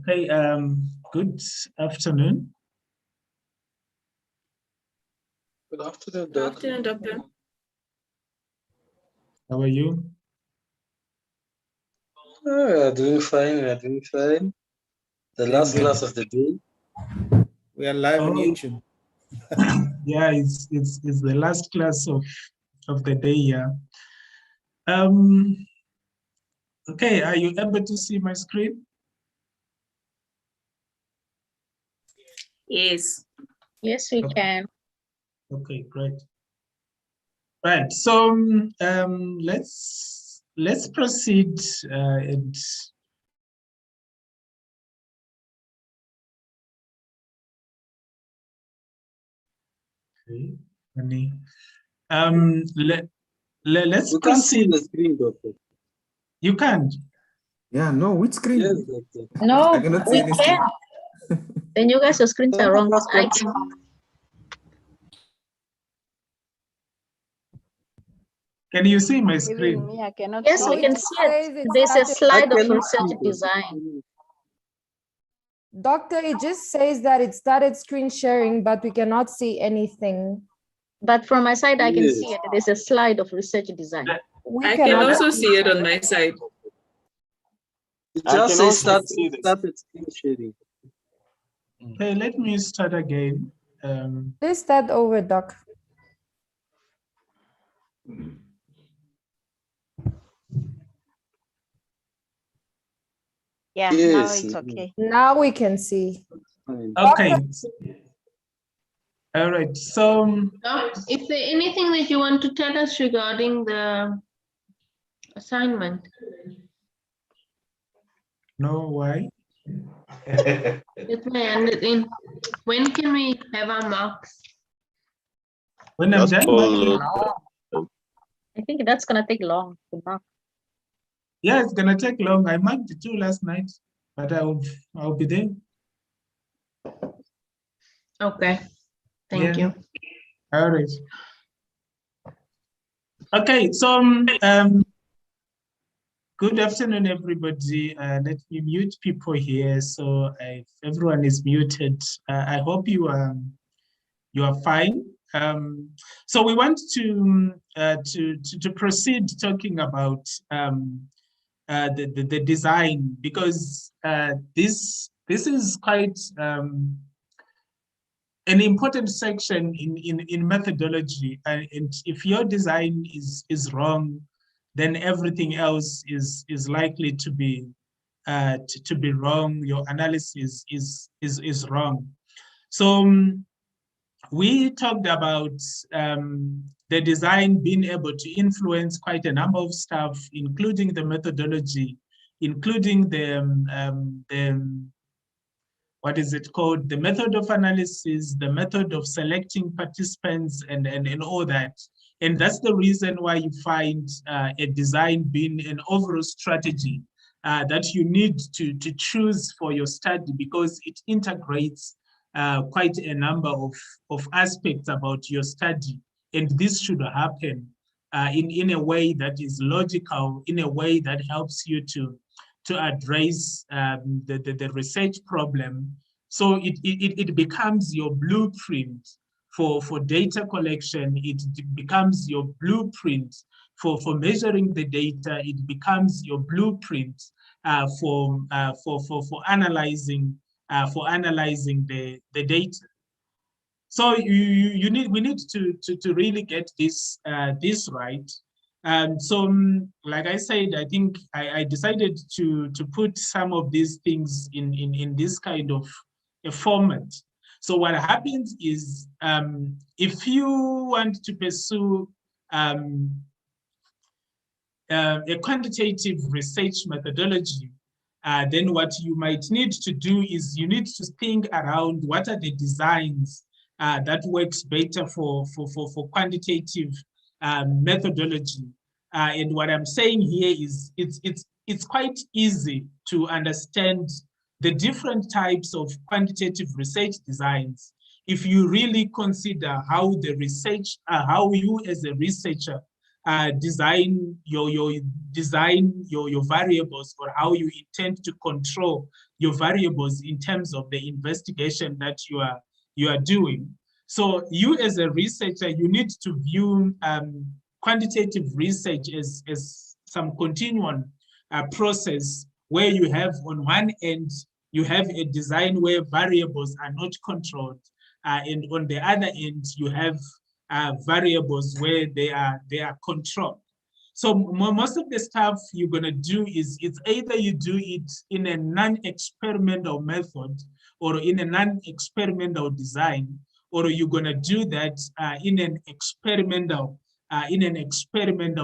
Okay, good afternoon. Good afternoon, Good Doc. afternoon, Doctor. How are you? Oh, we are doing fine. We are doing fine. The last Good. class of the day. We are live on Oh. YouTube. Yeah, it's the last class of the day. Yeah. Okay, are you able to see my screen? Yes. Yes, we Okay. can. Okay, great. Right. So let's proceed and okay, honey. Let's You can't see proceed. the screen, Doctor. You can't. Yeah, no, which screen? Yes, Doctor. No, I cannot see we any screen. can. Then you guys' screens are wrong. I can. Can you see my Even screen? me, I cannot Yes, see we it. can It see says it. it There's a started- slide of cannot research see, Doctor. design. Doctor, it just says that it started screen sharing, but we cannot see anything. But from my side, I can see Yes. it. There's a slide of research design. We I can cannot also see it on my side. It I just can says also see this. started screen sharing. Okay, let me start again. Please start over, Doc. Yeah, now Yes. it's okay. Now we can see. Fine. Okay. All right. So Is there anything that you want to tell us regarding the assignment? no, why? Let me end it in. When can we have our marks? When I'm That's done all. marking, I think that's gonna take long to mark. yeah, it's gonna take long. I marked the 2 last night, but I'll be there. Okay, thank Yeah. you. All right. Okay, so good afternoon, everybody. Let me mute people here. So if everyone is muted, I hope you are fine. So we want to proceed talking about the design, because this is quite an important section in methodology, and if your design is wrong, then everything else is likely to be wrong. Your analysis is wrong. So we talked about the design being able to influence quite a number of stuff, including the methodology, including the what is it called? The method of analysis, the method of selecting participants, and all that. And that's the reason why you find a design being an overall strategy that you need to choose for your study, because it integrates quite a number of aspects about your study. And this should happen in a way that is logical, in a way that helps you to address the research problem. So it becomes your blueprint for data collection. It becomes your blueprint for measuring the data. It becomes your blueprint for analyzing the data. So we need to really get this right. And so, like I said, I think I decided to put some of these things in this kind of a format. So what happens is, if you want to pursue a quantitative research methodology, then what you might need to do is you need to think around what are the designs that works better for quantitative methodology. And what I'm saying here is it's quite easy to understand the different types of quantitative research designs if you really consider how the research, how you as a researcher design your variables, or how you intend to control your variables in terms of the investigation that you are doing. So you as a researcher, you need to view quantitative research as some continuum process, where you have on one end, you have a design where variables are not controlled, and on the other end, you have variables where they are controlled. So most of the stuff you're gonna do is, it's either you do it in a non-experimental method or in a non-experimental design, or you're gonna do that in an experimental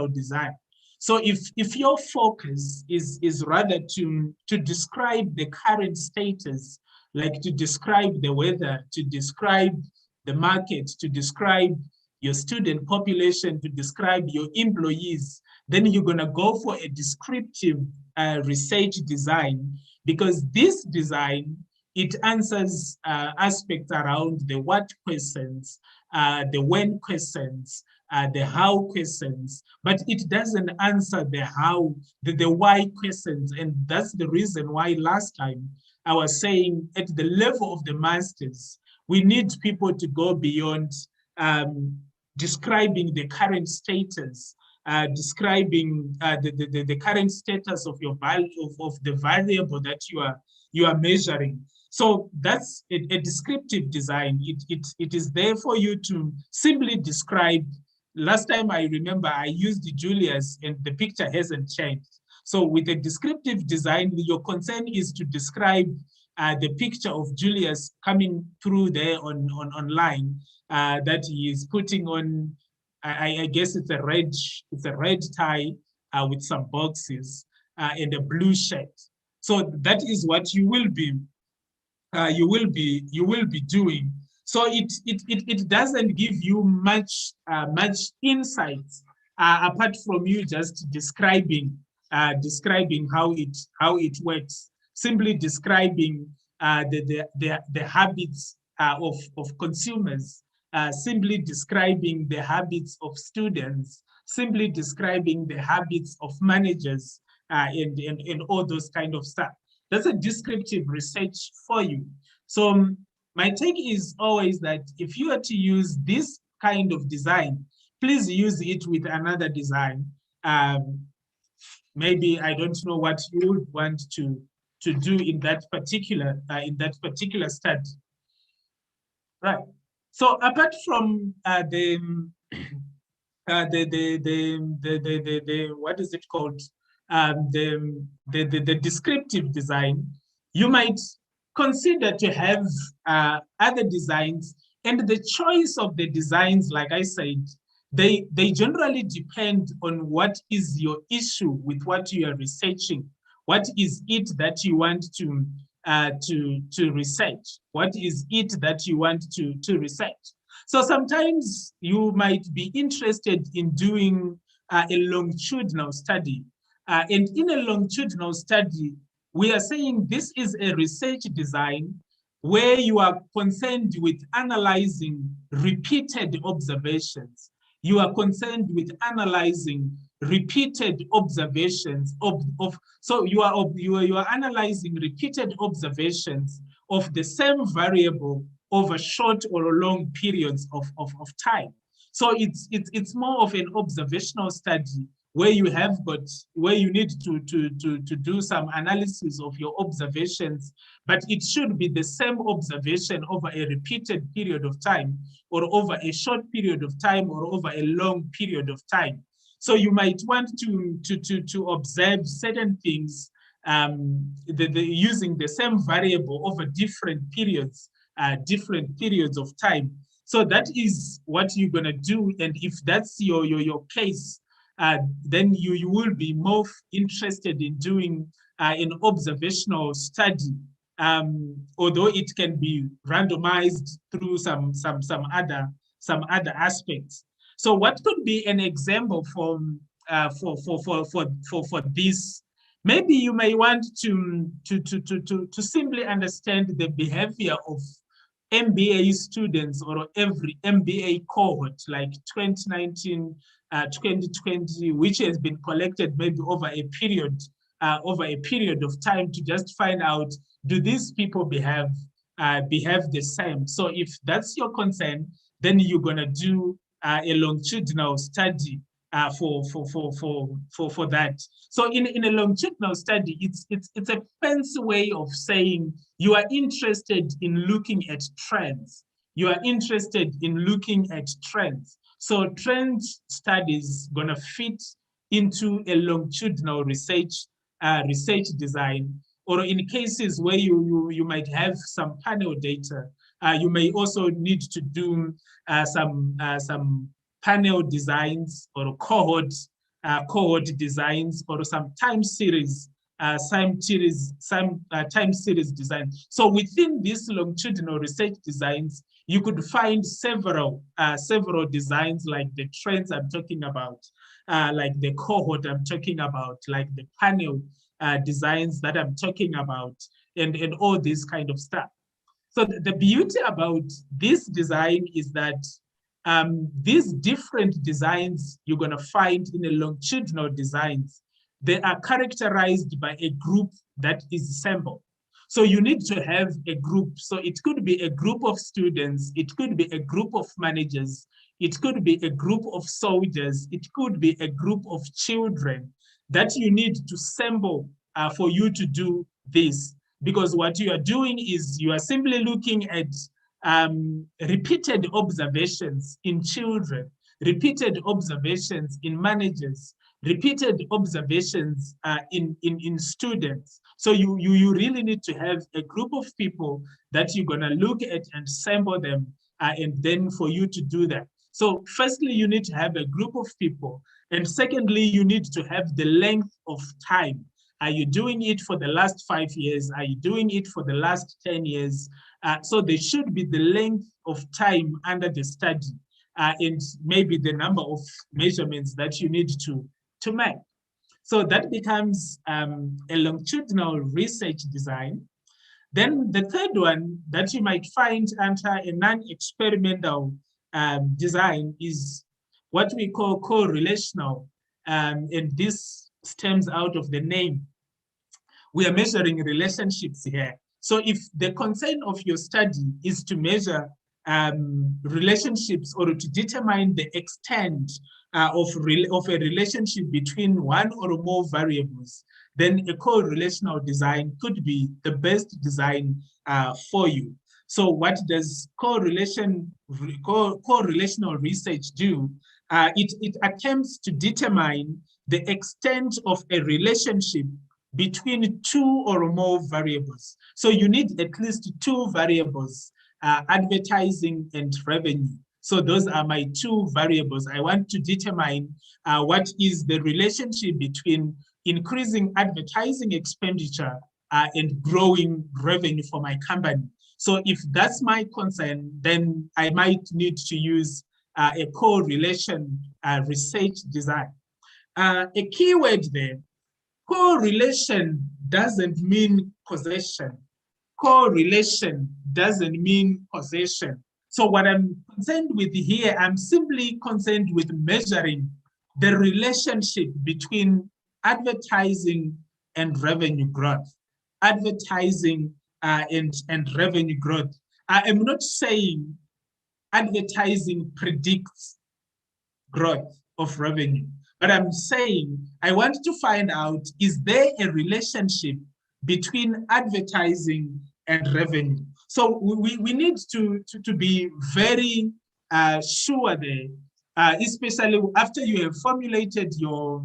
design. So if your focus is rather to describe the current status, like to describe the weather, to describe the market, to describe your student population, to describe your employees, then you're gonna go for a descriptive research design, because this design, it answers aspects around the what questions, the when questions, the how questions, but it doesn't answer the how, the why questions. And that's the reason why last time I was saying at the level of the masters, we need people to go beyond describing the current status, describing the current status of your value of the variable that you are measuring. So that's a descriptive design. It is there for you to simply describe. Last time I remember I used Julius and the picture hasn't changed. So with a descriptive design, your concern is to describe the picture of Julius coming through there online that he is putting on. I guess it's a red tie with some boxes and a blue shirt. So that is what you will be doing. So it doesn't give you much insights apart from you just describing how it works, simply describing the habits of consumers, simply describing the habits of students, simply describing the habits of managers, and all those kind of stuff. That's a descriptive research for you. So my take is always that if you are to use this kind of design, please use it with another design. Maybe I don't know what you would want to do in that particular study. Right. So apart from the what is it called? The descriptive design, you might consider to have other designs, and the choice of the designs, like I said, they generally depend on what is your issue with what you are researching. What is it that you want to research? What is it that you want to research? So sometimes you might be interested in doing a longitudinal study. And in a longitudinal study, we are saying this is a research design where you are concerned with analyzing repeated observations. You are concerned with analyzing repeated observations so you are analyzing repeated observations of the same variable over short or long periods of time. So it's more of an observational study where you need to do some analysis of your observations, but it should be the same observation over a repeated period of time, or over a short period of time, or over a long period of time. So you might want to observe certain things using the same variable over different periods of time. So that is what you're gonna do, and if that's your case, then you will be more interested in doing an observational study, although it can be randomized through some other aspects. So what could be an example for this? Maybe you may want to simply understand the behavior of MBA students, or every MBA cohort, like 2019 2020, which has been collected maybe over a period of time to just find out, do these people behave the same? So if that's your concern, then you're gonna do a longitudinal study for that. So in a longitudinal study, it's a fancy way of saying you are interested in looking at trends. You are interested in looking at trends. So trend studies gonna fit into a longitudinal research design, or in cases where you might have some panel data, you may also need to do some panel designs or cohort designs, or some time series design. So within these longitudinal research designs, you could find several designs, like the trends I'm talking about, like the cohort I'm talking about, like the panel designs that I'm talking about, and all this kind of stuff. So the beauty about this design is that these different designs you're going to find in a longitudinal designs, they are characterized by a group that is assembled. So you need to have a group. So it could be a group of students, it could be a group of managers, it could be a group of soldiers, it could be a group of children that you need to assemble for you to do this. Because what you are doing is you are simply looking at repeated observations in children, repeated observations in managers, repeated observations in students. So you really need to have a group of people that you're gonna look at and sample them, and then for you to do that. So firstly, you need to have a group of people. And secondly, you need to have the length of time. Are you doing it for the last 5 years? Are you doing it for the last 10 years? So there should be the length of time under the study, and maybe the number of measurements that you need to make. So that becomes a longitudinal research design. Then the third one that you might find under a non-experimental design is what we call co-relational, and this stems out of the name. We are measuring relationships here. So if the concern of your study is to measure relationships, or to determine the extent of a relationship between one or more variables, then a co-relational design could be the best design for you. So what does co-relational research do? It attempts to determine the extent of a relationship between two or more variables. So you need at least two variables, advertising and revenue. So those are my two variables. I want to determine what is the relationship between increasing advertising expenditure and growing revenue for my company. So if that's my concern, then I might need to use a correlation research design. A keyword there, correlation doesn't mean causation. Correlation doesn't mean causation. So what I'm concerned with here, I'm simply concerned with measuring the relationship between advertising and revenue growth. Advertising and revenue growth. I am not saying advertising predicts growth of revenue, but I'm saying I want to find out, is there a relationship between advertising and revenue? So we need to be very sure there, especially after you have formulated your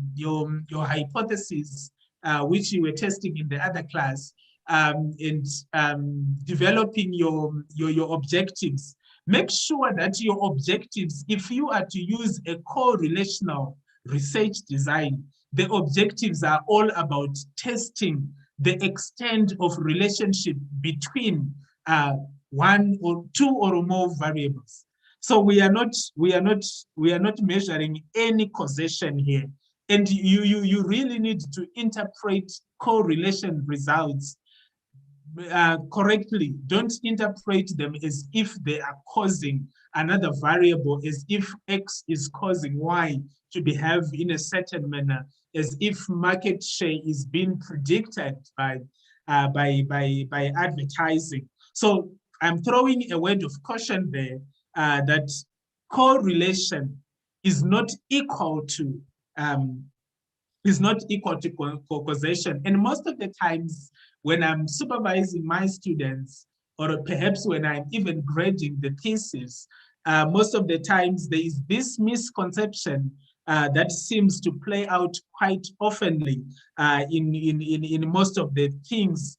hypothesis, which you were testing in the other class, and developing your objectives. Make sure that your objectives, if you are to use a correlational research design, the objectives are all about testing the extent of relationship between one or two or more variables. So we are not measuring any causation here. And you really need to interpret correlation results correctly. Don't interpret them as if they are causing another variable, as if X is causing Y to behave in a certain manner, as if market share is being predicted by advertising. So I'm throwing a word of caution there, that correlation is not equal to causation. And most of the times when I'm supervising my students, or perhaps when I'm even grading the thesis, most of the times there is this misconception that seems to play out quite oftenly in most of the things.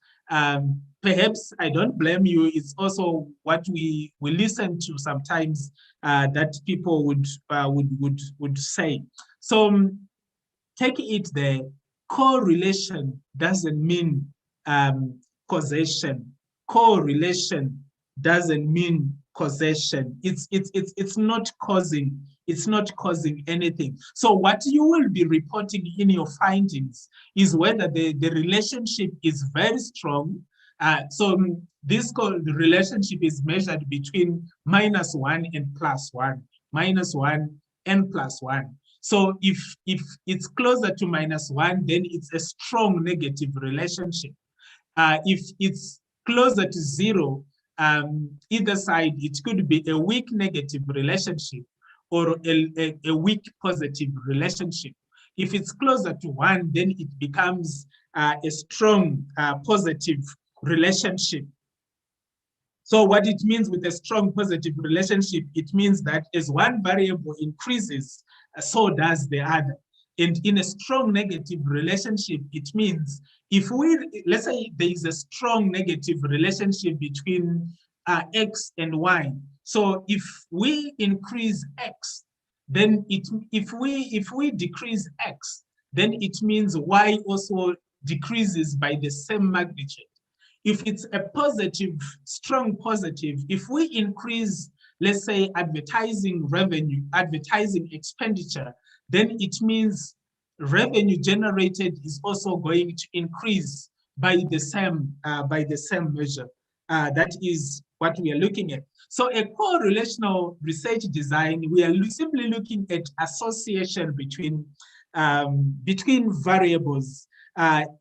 Perhaps I don't blame you. It's also what we listen to sometimes, that people would say. So take it there. Correlation doesn't mean causation. Correlation doesn't mean causation. It's not causing. It's not causing anything. So what you will be reporting in your findings is whether the relationship is very strong. So this relationship is measured between -1 and +1, -1 and +1. So if it's closer to -1, then it's a strong negative relationship. If it's closer to 0, either side, it could be a weak negative relationship or a weak positive relationship. If it's closer to 1, then it becomes a strong positive relationship. So what it means with a strong positive relationship, it means that as one variable increases, so does the other. And in a strong negative relationship, it means if let's say there is a strong negative relationship between X and Y. So if we increase X, then if we decrease X, then it means Y also decreases by the same magnitude. If it's a positive, strong positive, if we increase, let's say, advertising revenue, advertising expenditure, then it means revenue generated is also going to increase by the same measure. That is what we are looking at. So a correlational research design, we are simply looking at association between variables.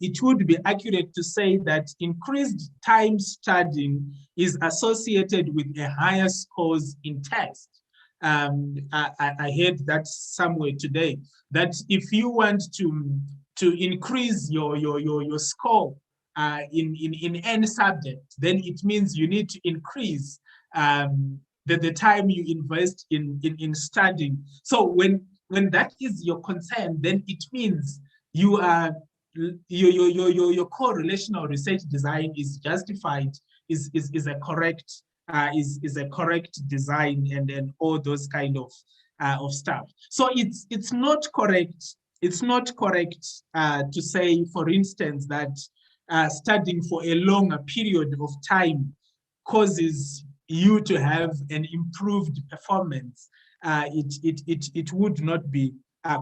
It would be accurate to say that increased time studying is associated with a higher scores in test. I heard that somewhere today, that if you want to increase your score in any subject, then it means you need to increase the time you invest in studying. So when that is your concern, then it means you are your correlational research design is justified, is a correct design, and all those kind of stuff. So it's not correct. It's not correct to say, for instance, that studying for a longer period of time causes you to have an improved performance. It would not be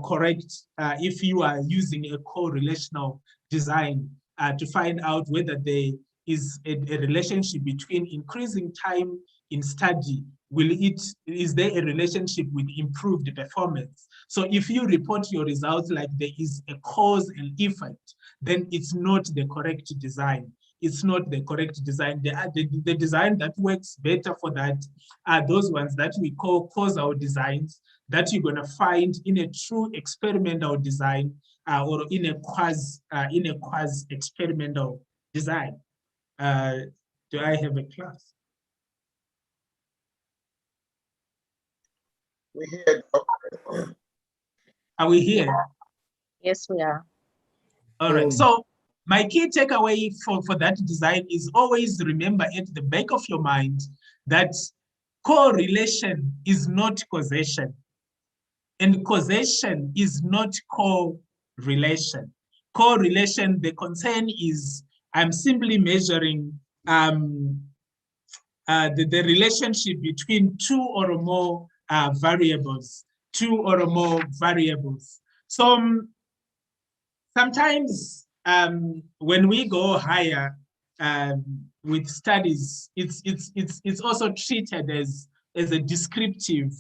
correct if you are using a correlational design to find out whether there is a relationship between increasing time in study. Is there a relationship with improved performance? So if you report your results like there is a cause and effect, then it's not the correct design. It's not the correct design. The design that works better for that are those ones that we call causal designs, that you're going to find in a true experimental design or in a quasi experimental design. Do I have a class? We hear. Are we here? Yes, we are. All right. So my key takeaway for that design is always remember at the back of your mind that correlation is not causation, and causation is not correlation. Correlation, the concern is I'm simply measuring the relationship between two or more variables. So sometimes when we go higher, with studies, it's also treated as a descriptive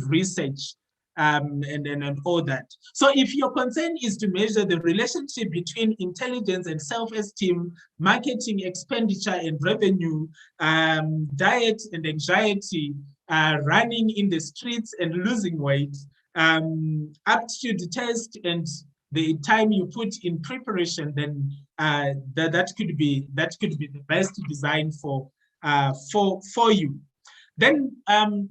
research, and all that. So if your concern is to measure the relationship between intelligence and self-esteem, marketing expenditure and revenue, diet and anxiety, running in the streets and losing weight, aptitude test and the time you put in preparation, then that could be the best design for you. Then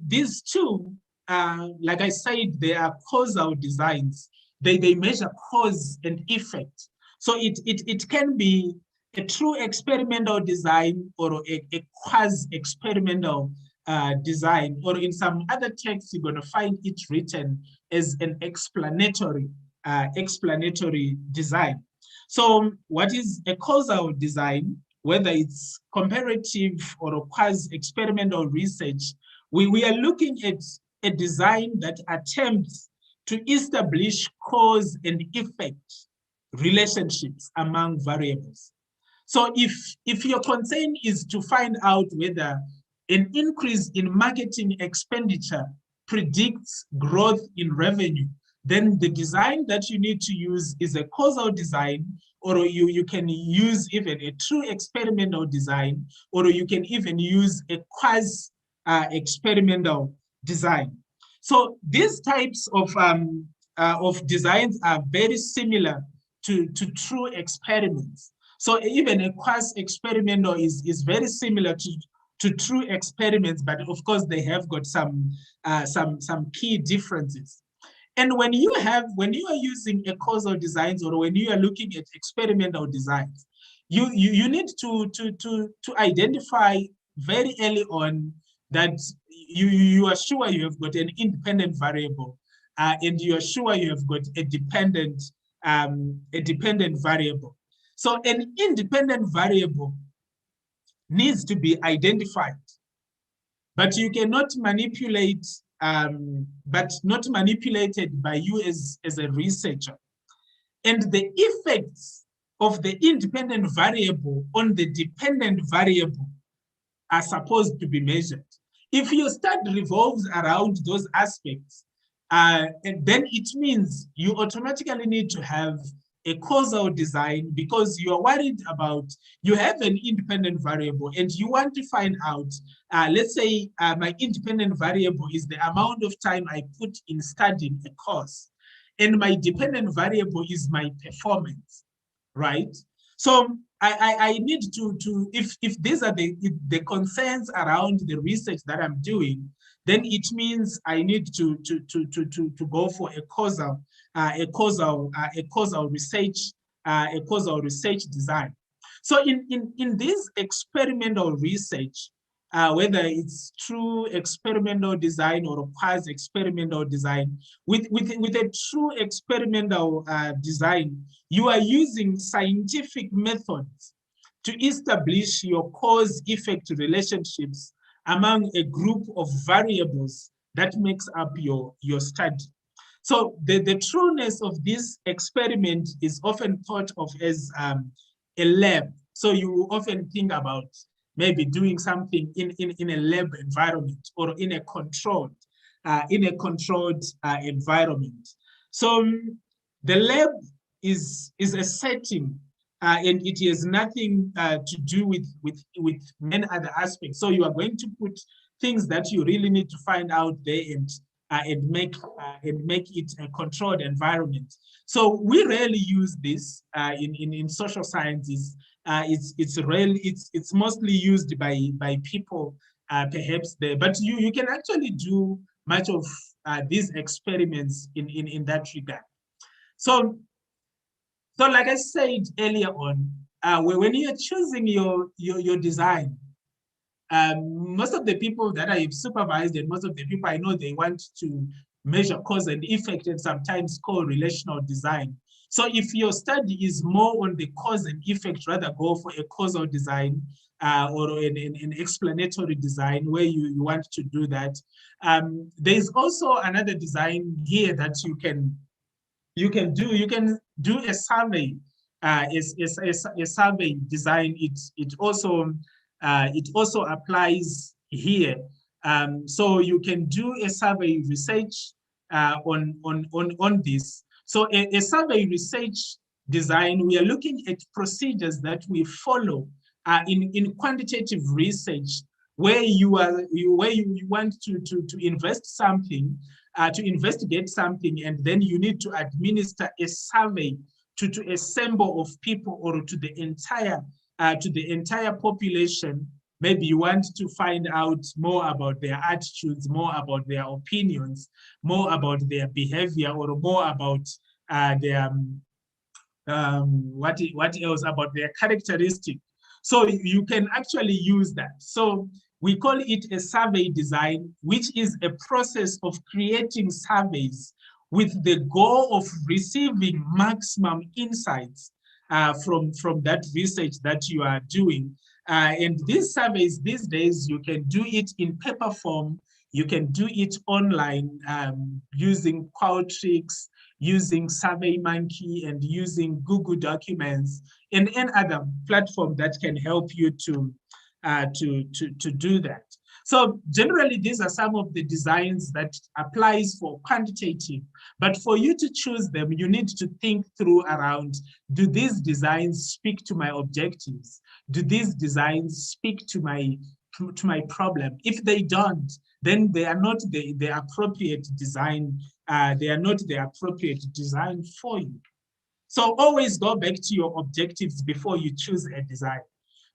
these two, like I said, they are causal designs. They measure cause and effect. So it can be a true experimental design or a quasi-experimental design, or in some other texts, you're going to find it written as an explanatory design. So what is a causal design, whether it's comparative or quasi-experimental research, we are looking at a design that attempts to establish cause and effect relationships among variables. So if your concern is to find out whether an increase in marketing expenditure predicts growth in revenue, then the design that you need to use is a causal design, or you can use even a true experimental design, or you can even use a quasi-experimental design. So these types of designs are very similar to true experiments. So even a quasi-experimental is very similar to true experiments, but of course they have got some key differences. And when you are using a causal designs, or when you are looking at experimental designs, you need to identify very early on that you are sure you have got an independent variable, and you are sure you have got a dependent variable. So an independent variable needs to be identified, but you cannot manipulate, but not manipulated by you as a researcher. And the effects of the independent variable on the dependent variable are supposed to be measured. If your study revolves around those aspects, and then it means you automatically need to have a causal design, because you are worried about, you have an independent variable and you want to find out, let's say my independent variable is the amount of time I put in studying a course, and my dependent variable is my performance, right? So I need to if these are the concerns around the research that I'm doing, then it means I need to go for a causal research design. So in this experimental research, whether it's true experimental design or quasi-experimental design, with a true experimental design, you are using scientific methods to establish your cause-effect relationships among a group of variables that makes up your study. So the trueness of this experiment is often thought of as a lab. So you often think about maybe doing something in a lab environment, or in a controlled environment. So the lab is a setting, and it has nothing to do with many other aspects. So you are going to put things that you really need to find out there, and make it a controlled environment. So we rarely use this in social sciences. It's mostly used by people, perhaps there, but you can actually do much of these experiments in that regard. So like I said earlier on, when you're choosing your design, most of the people that I have supervised, and most of the people I know, they want to measure cause and effect, and sometimes co-relational design. So if your study is more on the cause and effect, rather go for a causal design, or an explanatory design where you want to do that. There's also another design here that you can do. You can do a survey a survey design, it also applies here. So you can do a survey research on this. So a survey research design, we are looking at procedures that we follow in quantitative research, where you want to invest something, to investigate something, and then you need to administer a survey to a sample of people, or to the entire population. Maybe you want to find out more about their attitudes, more about their opinions, more about their behavior, or more about their what else about their characteristic. So you can actually use that. So we call it a survey design, which is a process of creating surveys with the goal of receiving maximum insights from that research that you are doing. And these surveys these days, you can do it in paper form, you can do it online using Qualtrics, using SurveyMonkey, and using Google Documents, and any other platform that can help you to do that. So generally, these are some of the designs that applies for quantitative, but for you to choose them, you need to think through around, do these designs speak to my objectives? Do these designs speak to my problem? If they don't, then they are not the appropriate design. They are not the appropriate design for you. So always go back to your objectives before you choose a design.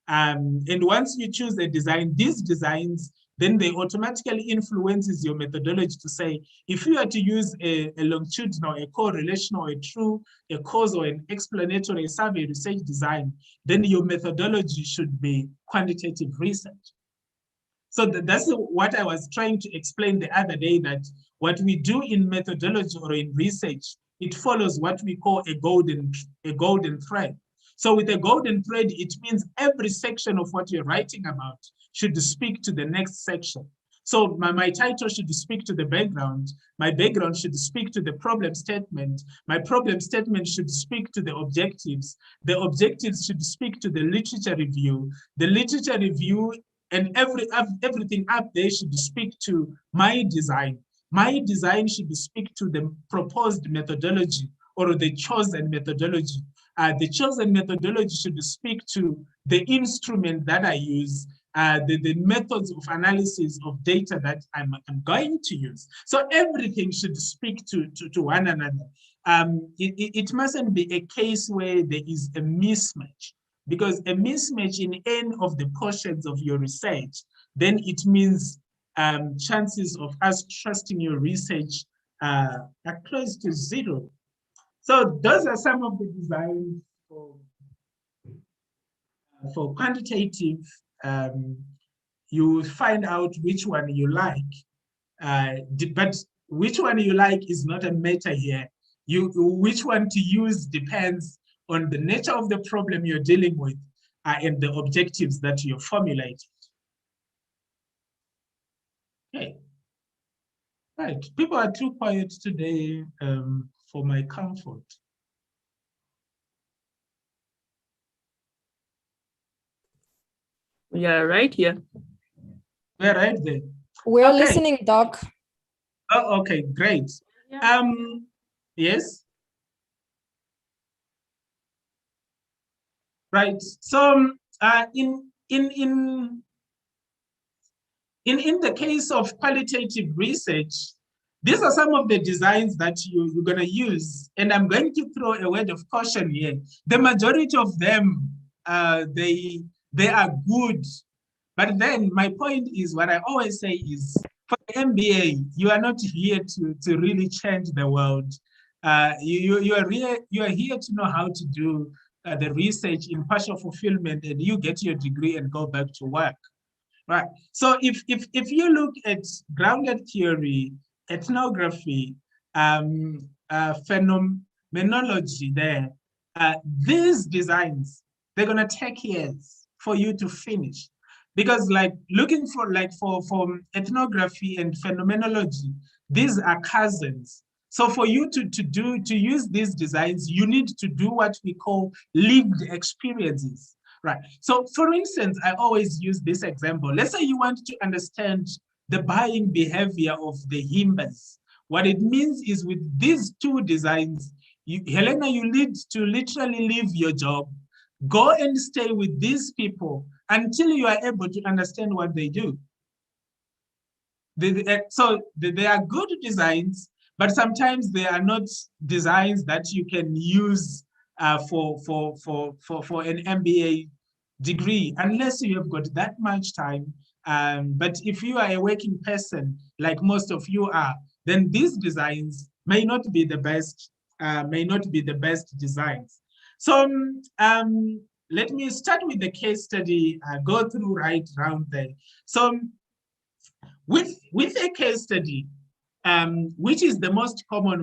And once you choose a design, these designs, then they automatically influences your methodology to say, if you are to use a longitudinal, a correlational, a true, a causal, an explanatory, survey research design, then your methodology should be quantitative research. So that's what I was trying to explain the other day, that what we do in methodology or in research, it follows what we call a golden thread. So with a golden thread, it means every section of what you're writing about should speak to the next section. So my title should speak to the background. My background should speak to the problem statement. My problem statement should speak to the objectives. The objectives should speak to the literature review. The literature review and everything up there should speak to my design. My design should speak to the proposed methodology or the chosen methodology. The chosen methodology should speak to the instrument that I use, the methods of analysis of data that I'm going to use. So everything should speak to one another. It mustn't be a case where there is a mismatch, because a mismatch in any of the portions of your research, then it means chances of us trusting your research are close to zero. So those are some of the designs for quantitative. You find out which one you like, but which one you like is not a matter here. Which one to use depends on the nature of the problem you're dealing with and the objectives that you're formulating. Okay. Right, people are too quiet today for my comfort. We are right here. We're right there. We're Okay. listening, Doc. Oh, okay, great. Yeah. Yes. Right. So in the case of qualitative research, these are some of the designs that you're going to use. And I'm going to throw a word of caution here. The majority of them, they are good. But then my point is, what I always say is, for the MBA, you are not here to really change the world. You are here to know how to do the research in partial fulfillment, and you get your degree and go back to work. Right. So if you look at grounded theory, ethnography, phenomenology there, these designs, they're gonna take years for you to finish. Because like looking for ethnography and phenomenology, these are cousins. So for you to use these designs, you need to do what we call lived experiences, right? So for instance, I always use this example. Let's say you want to understand the buying behavior of the Himbas. What it means is with these two designs, Helena, you need to literally leave your job, go and stay with these people until you are able to understand what they do. So they are good designs, but sometimes they are not designs that you can use for an MBA degree, unless you have got that much time. But if you are a working person, like most of you are, then these designs may not be the best, designs. So let me start with the case study, go through right around there. So with a case study, which is the most common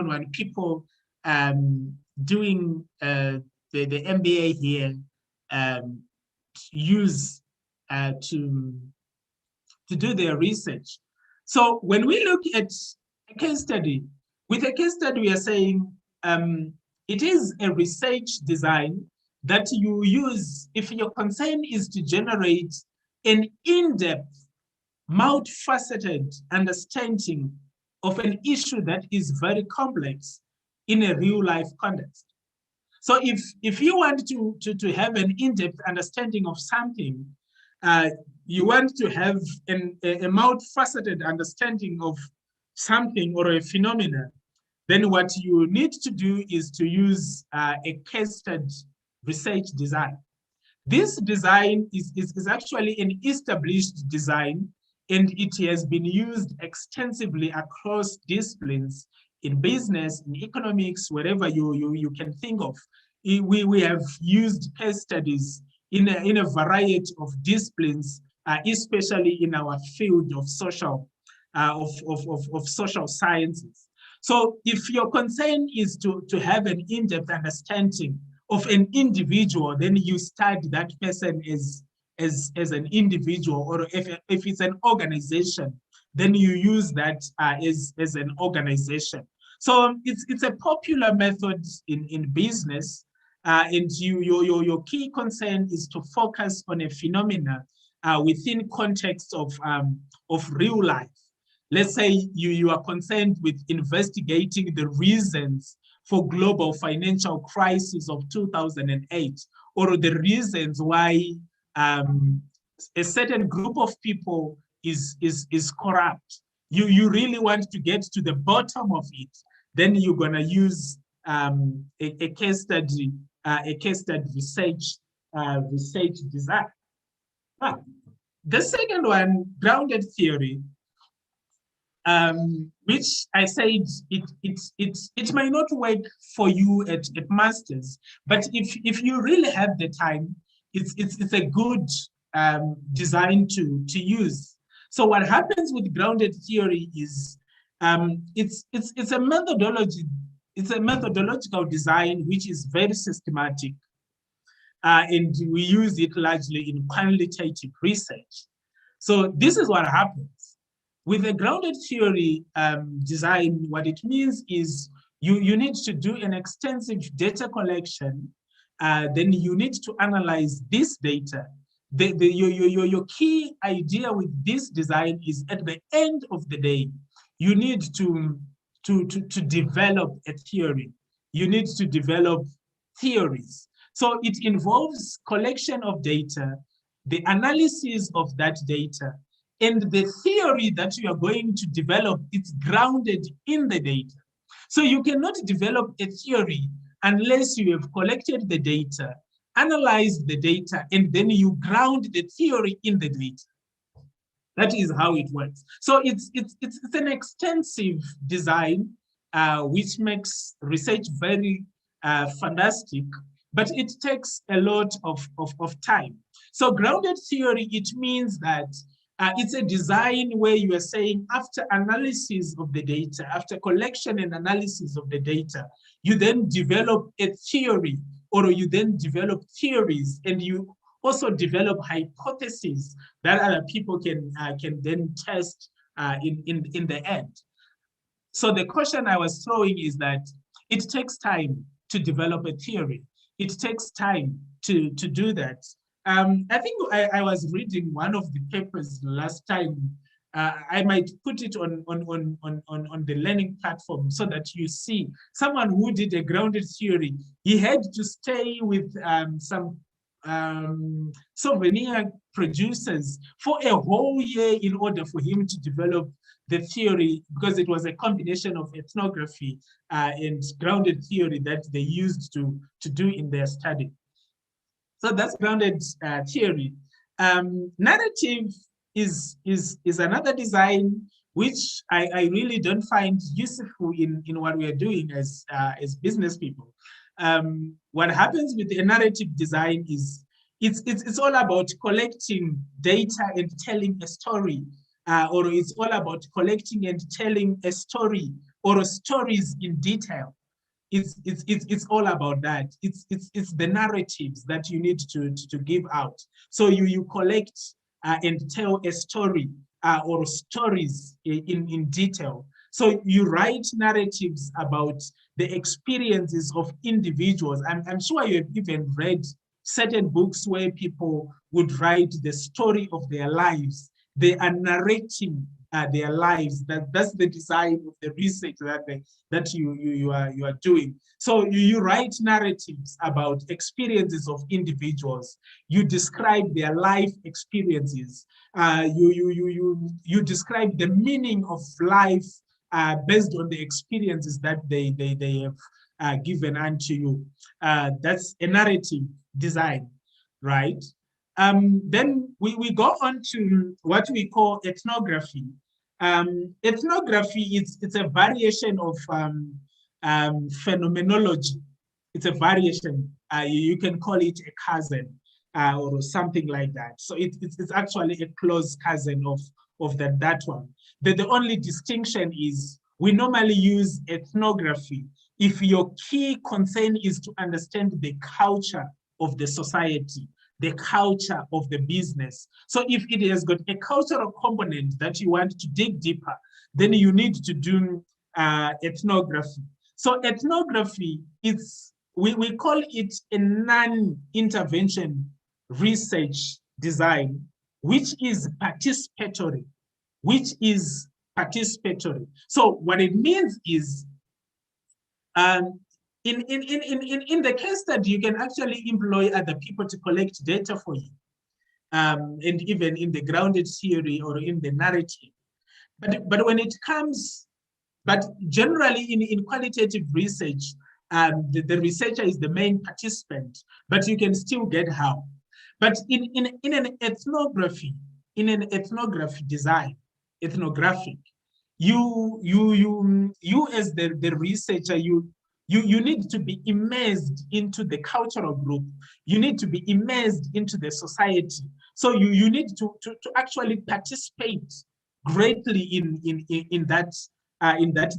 one people doing the MBA here use to do their research. So when we look at a case study, with a case study, we are saying it is a research design that you use if your concern is to generate an in-depth, multifaceted understanding of an issue that is very complex in a real-life context. So if you want to have an in-depth understanding of something, you want to have a multifaceted understanding of something or a phenomenon, then what you need to do is to use a case study research design. This design is actually an established design, and it has been used extensively across disciplines in business, in economics, wherever you can think of. We have used case studies in a variety of disciplines, especially in our field of social sciences. So if your concern is to have an in-depth understanding of an individual, then you study that person as an individual, or if it's an organization, then you use that as an organization. So it's a popular method in business, and your key concern is to focus on a phenomena within context of real life. Let's say you are concerned with investigating the reasons for global financial crisis of 2008, or the reasons why a certain group of people is corrupt. You really want to get to the bottom of it, then you're gonna use a case study research design. The second one, grounded theory, which I said it might not work for you at masters, but if you really have the time, it's a good design to use. So what happens with grounded theory is it's a methodology. It's a methodological design which is very systematic, and we use it largely in qualitative research. So this is what happens. With a grounded theory design, what it means is you need to do an extensive data collection. Then you need to analyze this data. Your key idea with this design is, at the end of the day, you need to develop a theory. You need to develop theories. So it involves collection of data, the analysis of that data, and the theory that you are going to develop, it's grounded in the data. So you cannot develop a theory unless you have collected the data, analyzed the data, and then you ground the theory in the data. That is how it works. So it's an extensive design, which makes research very fantastic, but it takes a lot of time. So grounded theory, it means that it's a design where you are saying, after analysis of the data, after collection and analysis of the data, you then develop a theory, or you then develop theories, and you also develop hypotheses that other people can then test in the end. So the question I was throwing is that it takes time to develop a theory. It takes time to do that. I think I was reading one of the papers last time. I might put it on the learning platform so that you see someone who did a grounded theory. He had to stay with some souvenir producers for a whole year in order for him to develop the theory, because it was a combination of ethnography and grounded theory that they used to do in their study. So that's grounded theory. Narrative is another design which I really don't find useful in what we are doing as business people. What happens with the narrative design is it's all about collecting data and telling a story, or it's all about collecting and telling a story or stories in detail. It's all about that. It's the narratives that you need to give out. So you collect and tell a story or stories in detail. So you write narratives about the experiences of individuals. I'm sure you've even read certain books where people would write the story of their lives. They are narrating their lives. That's the design of the research that you are doing. So you write narratives about experiences of individuals. You describe their life experiences. You describe the meaning of life based on the experiences that they have given unto you. That's a narrative design, right? Then we go on to what we call ethnography. Ethnography it's a variation of phenomenology. It's a variation. You can call it a cousin or something like that. So it's actually a close cousin of that one. The only distinction is we normally use ethnography if your key concern is to understand the culture of the society, the culture of the business. So if it has got a cultural component that you want to dig deeper, then you need to do ethnography. So ethnography, we call it a non-intervention research design, which is participatory, So what it means is, in the case study, you can actually employ other people to collect data for you, and even in the grounded theory or in the narrative. But when it comes, but generally in qualitative research, the researcher is the main participant, but you can still get help. But in an ethnography, design, ethnographic, you as the researcher, you need to be immersed into the cultural group. You need to be immersed into the society. So you need to actually participate greatly in that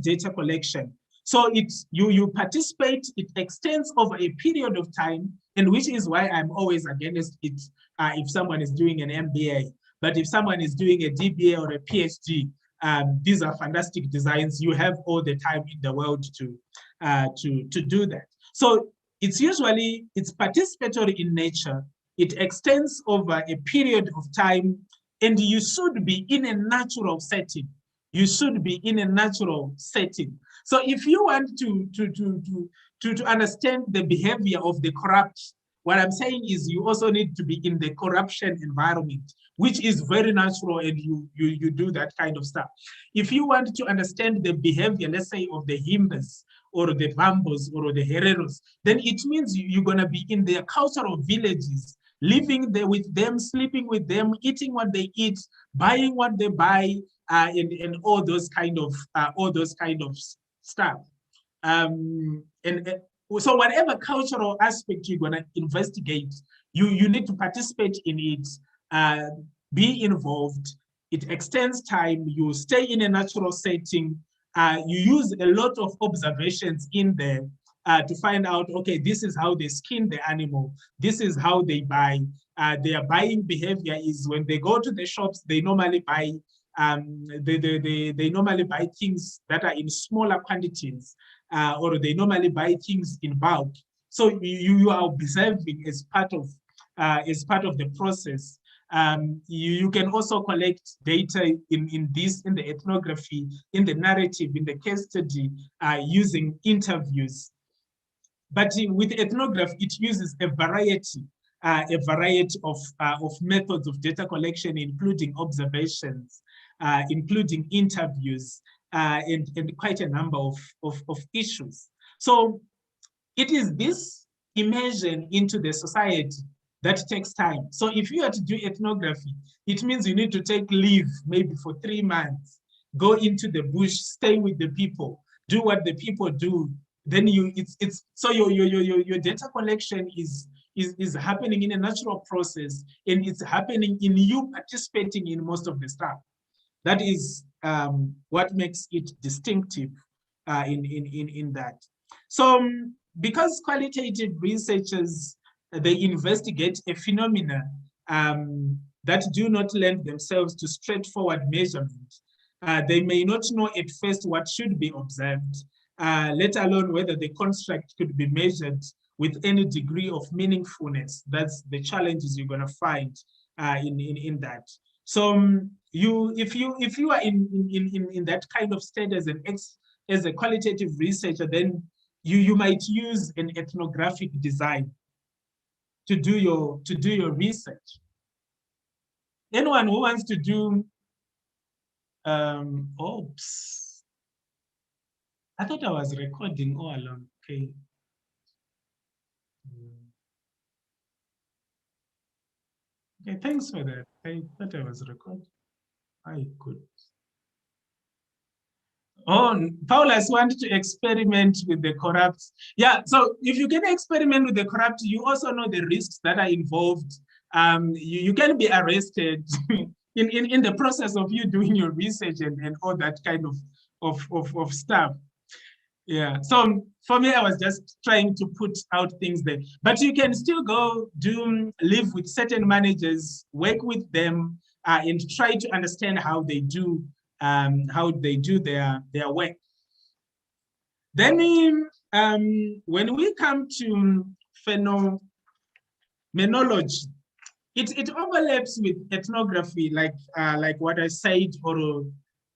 data collection. So you participate, it extends over a period of time, and which is why I'm always against it if someone is doing an MBA. But if someone is doing a DBA or a PhD, these are fantastic designs. You have all the time in the world to do that. So it's participatory in nature. It extends over a period of time, and you should be in a natural setting. So if you want to understand the behavior of the corrupt, what I'm saying is you also need to be in the corruption environment, which is very natural, and you do that kind of stuff. If you want to understand the behavior, let's say, of the Himbas or the Bambos or the Hereros, then it means you're going to be in their cultural villages, living there with them, sleeping with them, eating what they eat, buying what they buy, and all those kind of stuff. So whatever cultural aspect you're going to investigate, you need to participate in it, be involved. It extends time. You stay in a natural setting. You use a lot of observations in there to find out, okay, this is how they skin the animal. This is how they buy. Their buying behavior is when they go to the shops, they normally buy They normally buy things that are in smaller quantities, or they normally buy things in bulk. So you are observing as part of the process. You can also collect data in the ethnography, in the narrative, in the case study, using interviews. But with ethnography, it uses a variety of methods of data collection, including observations, including interviews, and quite a number of issues. So it is this immersion into the society that takes time. So if you are to do ethnography, it means you need to take leave maybe for 3 months, go into the bush, stay with the people, do what the people do. Then your data collection is happening in a natural process, and it's happening in you participating in most of the stuff. That is what makes it distinctive in that. So because qualitative researchers, they investigate a phenomena that do not lend themselves to straightforward measurement. They may not know at first what should be observed, let alone whether the construct could be measured with any degree of meaningfulness. That's the challenges you're going to find in that. So if you are in that kind of state as a qualitative researcher, then you might use an ethnographic design to do your research. Anyone who wants to do oops, I thought I was recording all along. Okay. Okay, thanks for that. I thought I was recording. I could. Oh, Paulus wanted to experiment with the corrupt. Yeah, so if you can experiment with the corrupt, you also know the risks that are involved. You can be arrested in the process of you doing your research and all that kind of stuff. Yeah, so for me, I was just trying to put out things there. But you can still go live with certain managers, work with them, and try to understand how they do their work. Then when we come to phenomenology, it overlaps with ethnography, like what I said, or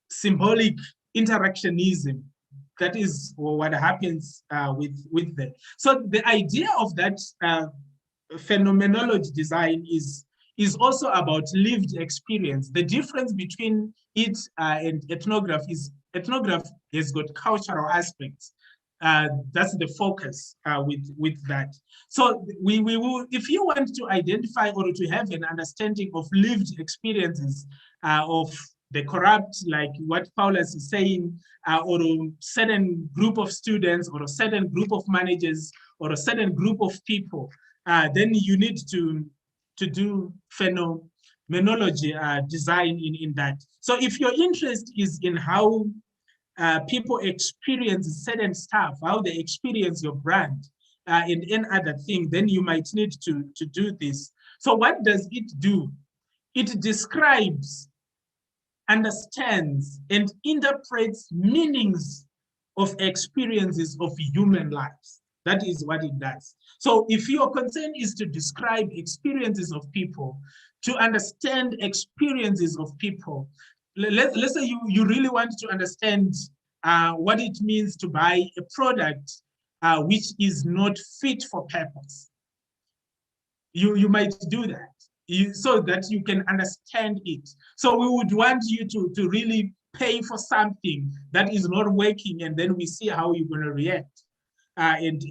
symbolic interactionism. That is what happens with them. So the idea of that phenomenology design is also about lived experience. The difference between it and ethnography is ethnography has got cultural aspects. That's the focus with that. So we will, if you want to identify or to have an understanding of lived experiences of the corrupt, like what Paulus is saying, or a certain group of students, or a certain group of managers, or a certain group of people, then you need to do phenomenology design in that. So if your interest is in how people experience certain stuff, how they experience your brand and any other thing, then you might need to do this. So what does it do? It describes, understands, and interprets meanings of experiences of human lives. That is what it does. So if your concern is to describe experiences of people, to understand experiences of people, let's say you really want to understand what it means to buy a product which is not fit for purpose. You might do that so that you can understand it. So we would want you to really pay for something that is not working, and then we see how you're going to react. And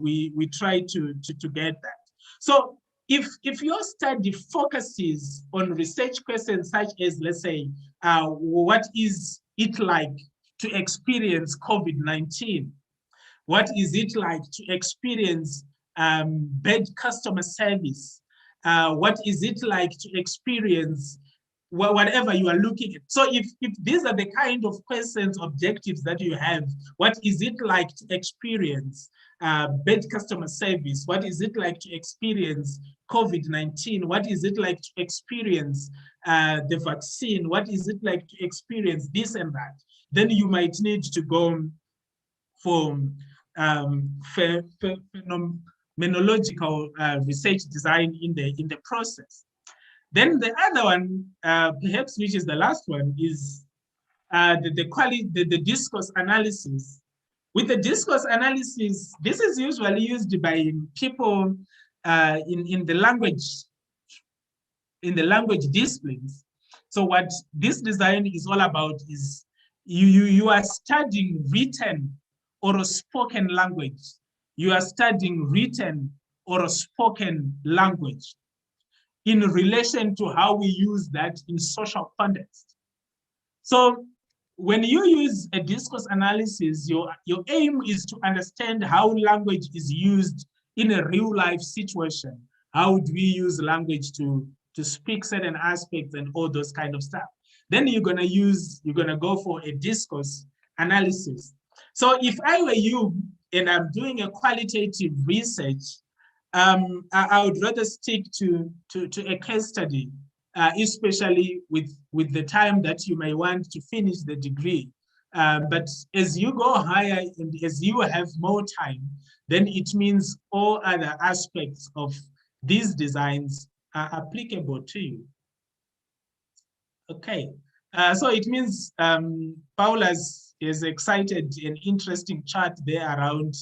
we try to get that. So if your study focuses on research questions such as, let's say, what is it like to experience COVID-19? What is it like to experience bad customer service? What is it like to experience whatever you are looking at? So if these are the kind of questions, objectives that you have, what is it like to experience? bad customer service? What is it like to experience COVID-19? What is it like to experience the vaccine? What is it like to experience this and that? Then you might need to go for phenomenological research design in the process. Then the other one, perhaps which is the last one, is the discourse analysis. With the discourse analysis, this is usually used by people in the language disciplines. So what this design is all about is you are studying written or spoken language. You are studying written or spoken language in relation to how we use that in social context. So when you use a discourse analysis, your aim is to understand how language is used in a real life situation. How do we use language to speak certain aspects and all those kind of stuff? Then you're gonna go for a discourse analysis. So if I were you and I'm doing a qualitative research, I would rather stick to a case study, especially with the time that you may want to finish the degree. But as you go higher and as you have more time, then it means all other aspects of these designs are applicable to you. Okay, so it means Paula's is excited an interesting chart there around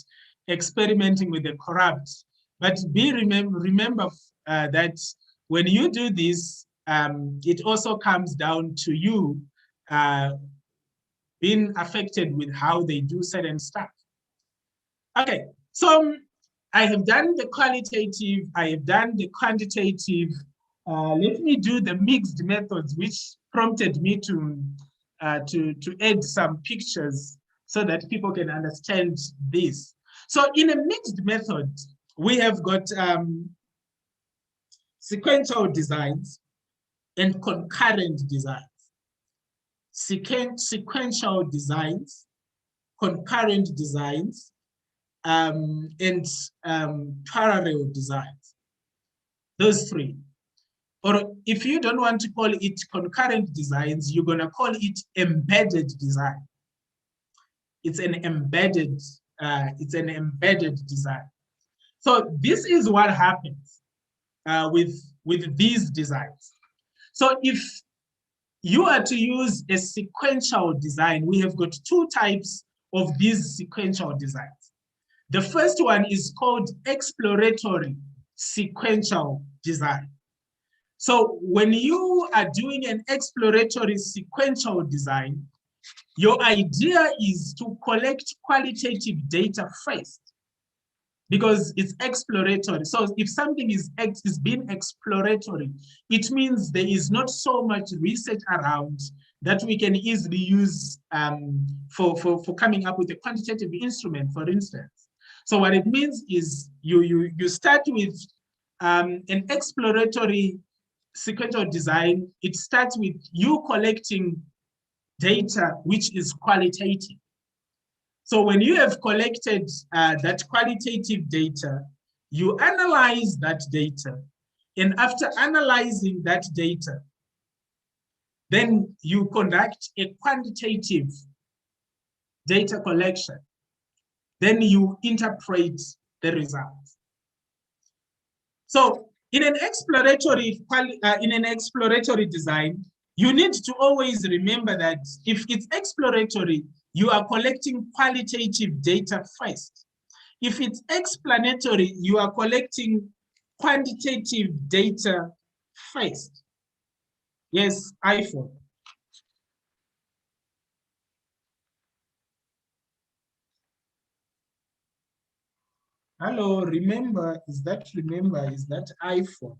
experimenting with the corrupt. But remember that when you do this, it also comes down to you being affected with how they do certain stuff. Okay, so I have done the qualitative, I have done the quantitative. Let me do the mixed methods, which prompted me to add some pictures so that people can understand this. So in a mixed method, we have got sequential designs and concurrent designs. Sequential designs, concurrent designs, and parallel designs. Those three. Or if you don't want to call it concurrent designs, you're going to call it embedded design. It's an embedded design. So this is what happens with these designs. So if you are to use a sequential design, we have got two types of these sequential designs. The first one is called exploratory sequential design. So when you are doing an exploratory sequential design, your idea is to collect qualitative data first, because it's exploratory. So if something is being exploratory, it means there is not so much research around that we can easily use for coming up with a quantitative instrument, for instance. So what it means is you start with an exploratory sequential design. It starts with you collecting data which is qualitative. So when you have collected that qualitative data, you analyze that data. And after analyzing that data, then you conduct a quantitative data collection. Then you interpret the results. So in an exploratory design, you need to always remember that if it's exploratory, you are collecting qualitative data first. If it's explanatory, you are collecting quantitative data first. Yes, iPhone. Hello, remember, is that iPhone?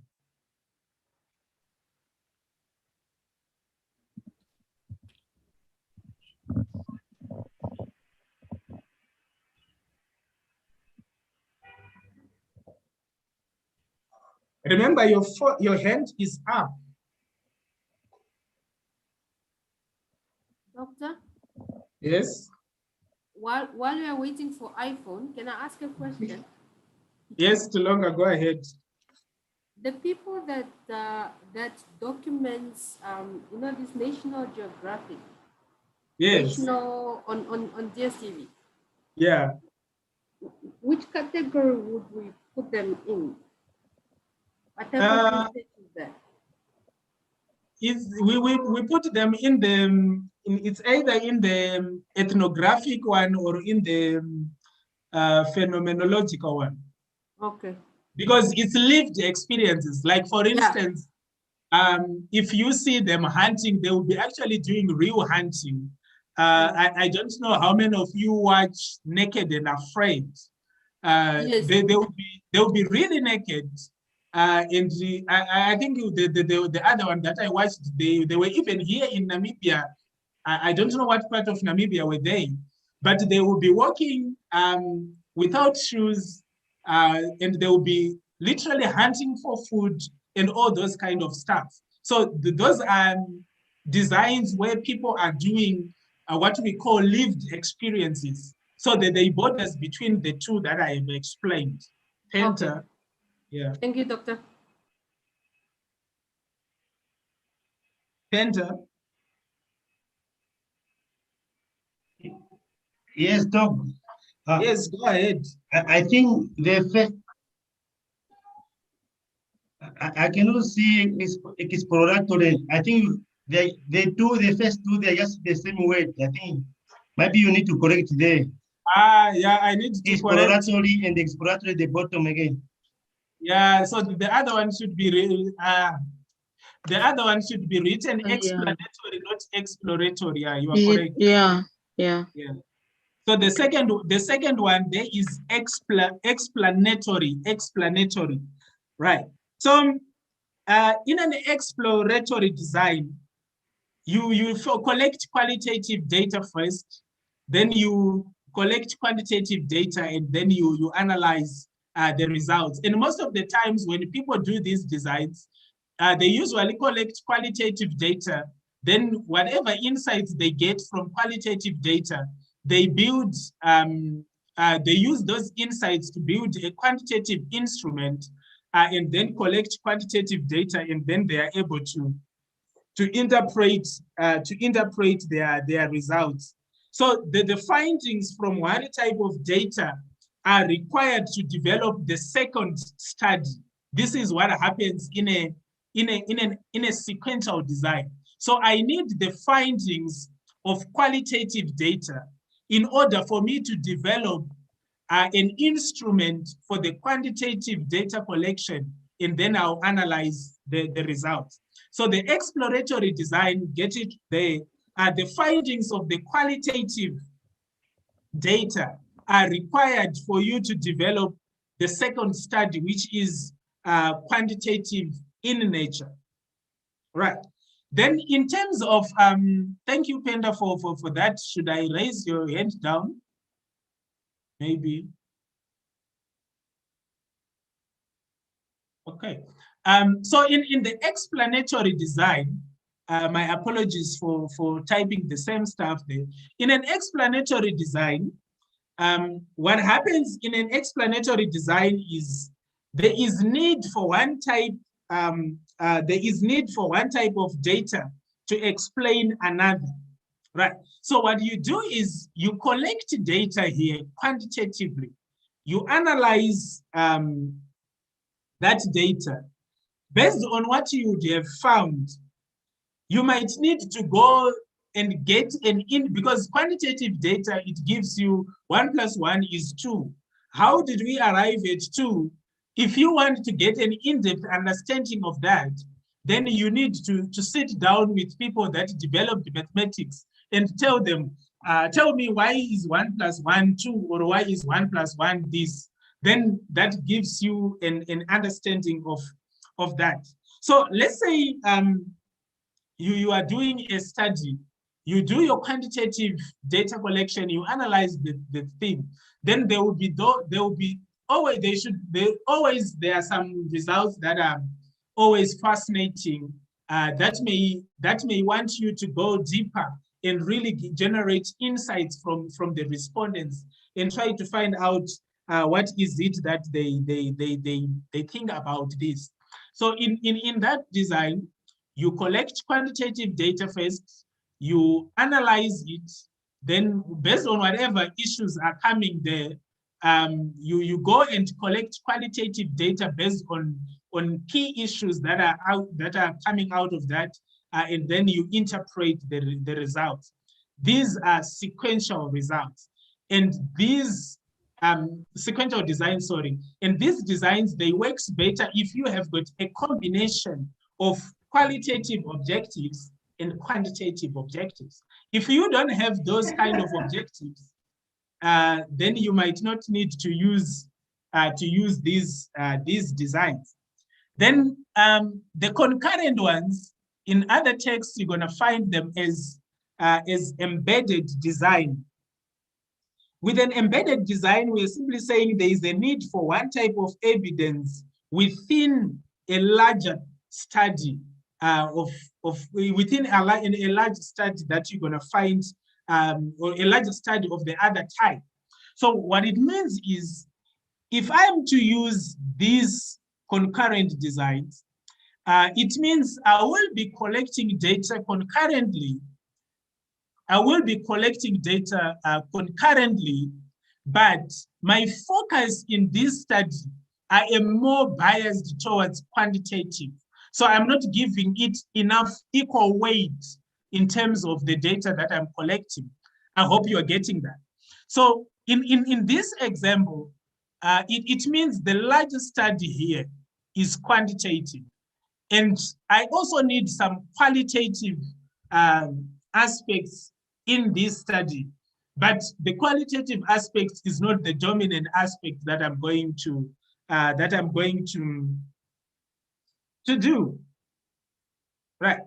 Remember, your hand is up. Doctor, Yes. while we are waiting for iPhone, can I ask a question? Yes, Tulonga, go ahead. The people that that documents, you know, this National Geographic, Yes. National on DSTV. Yeah. Which category would we put them in? What type of research is that? We put them in the, it's either in the ethnographic one or in the phenomenological one. Okay. Because it's lived experiences. Like for instance, if you see them hunting, they will be actually doing real hunting. I don't know how many of you watch Naked and Afraid. Yes. They will be really naked. And I think the other one that I watched, they were even here in Namibia. I don't know what part of Namibia were they, but they will be walking without shoes, and they will be literally hunting for food and all those kind of stuff. So those are designs where people are doing what we call lived experiences. So that they borders between the two that I have explained. Penta, Okay. yeah. Thank you, Doctor. Penta. Yes, Doc. Yes, go ahead. I think the first, I cannot see exploratory. I think they do the first two, they're just the same word. I think maybe you need to correct there. Yeah, I need to correct. Exploratory and exploratory, the bottom again. Yeah, so the other one should be the other one should be written explanatory, not exploratory. Yeah, you are correct. Yeah. So the second one there is explanatory, right? So in an exploratory design, you collect qualitative data first, then you collect quantitative data, and then you analyze the results. And most of the times when people do these designs, they usually collect qualitative data. Then whatever insights they get from qualitative data, they build, they use those insights to build a quantitative instrument, and then collect quantitative data, and then they are able to interpret their results. So the findings from one type of data are required to develop the second study. This is what happens in a sequential design. So I need the findings of qualitative data in order for me to develop an instrument for the quantitative data collection, and then I'll analyze the results. So the exploratory design, get it there, the findings of the qualitative data are required for you to develop the second study, which is quantitative in nature. Right. Then in terms of, thank you, Penda, for that. Should I raise your hand down? Maybe. Okay. So in the explanatory design, my apologies for typing the same stuff there. In an explanatory design, what happens in an explanatory design is there is need for one type of data to explain another, right? So what you do is you collect data here quantitatively. You analyze that data. Based on what you would have found, you might need to go and get because quantitative data, it gives you 1 + 1 is 2. How did we arrive at 2? If you want to get an in-depth understanding of that, then you need to sit down with people that developed mathematics and tell them, tell me why is 1 + 1 2, or why is 1 + 1 this? Then that gives you an understanding of that. So let's say you are doing a study, you do your quantitative data collection, you analyze the thing, then there are some results that are always fascinating, that may want you to go deeper and really generate insights from the respondents and try to find out what is it that they think about this. So in that design, you collect quantitative data first, you analyze it, then based on whatever issues are coming there, you go and collect qualitative data based on key issues that are coming out of that, and then you interpret the results. These are sequential results, and these sequential designs, sorry, and these designs, they works better if you have got a combination of qualitative objectives and quantitative objectives. If you don't have those kind of objectives, then you might not need to use these designs. Then the concurrent ones, in other texts, you're gonna find them as embedded design. With an embedded design, we're simply saying there is a need for one type of evidence within a larger study within a large study that you're gonna find, or a larger study of the other type. So what it means is, if I'm to use these concurrent designs, it means I will be collecting data concurrently. I will be collecting data concurrently, but my focus in this study, I am more biased towards quantitative. So I'm not giving it enough equal weight in terms of the data that I'm collecting. I hope you are getting that. So in this example, it means the largest study here is quantitative. And I also need some qualitative aspects in this study, but the qualitative aspect is not the dominant aspect that I'm going to do, right?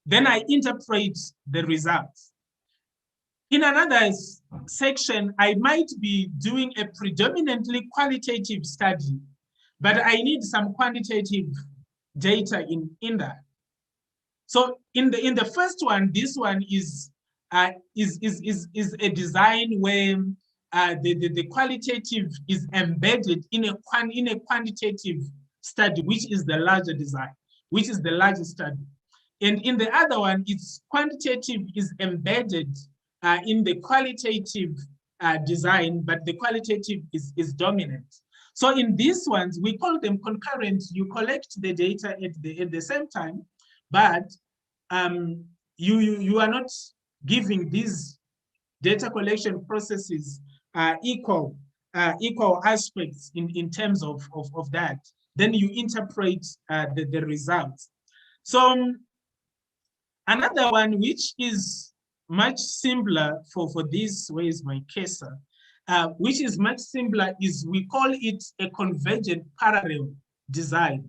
Then I interpret the results. In another section, I might be doing a predominantly qualitative study, but I need some quantitative data in that. So in the first one, this one is a design where the qualitative is embedded in a quantitative study, which is the larger design, which is the largest study. And in the other one, it's quantitative is embedded in the qualitative design, but the qualitative is dominant. So in these ones, we call them concurrent. You collect the data at the same time, but you are not giving these data collection processes equal aspects in terms of that. Then you interpret the results. So another one which is much simpler for this, where is my cursor? Which is much simpler is, we call it a convergent parallel design.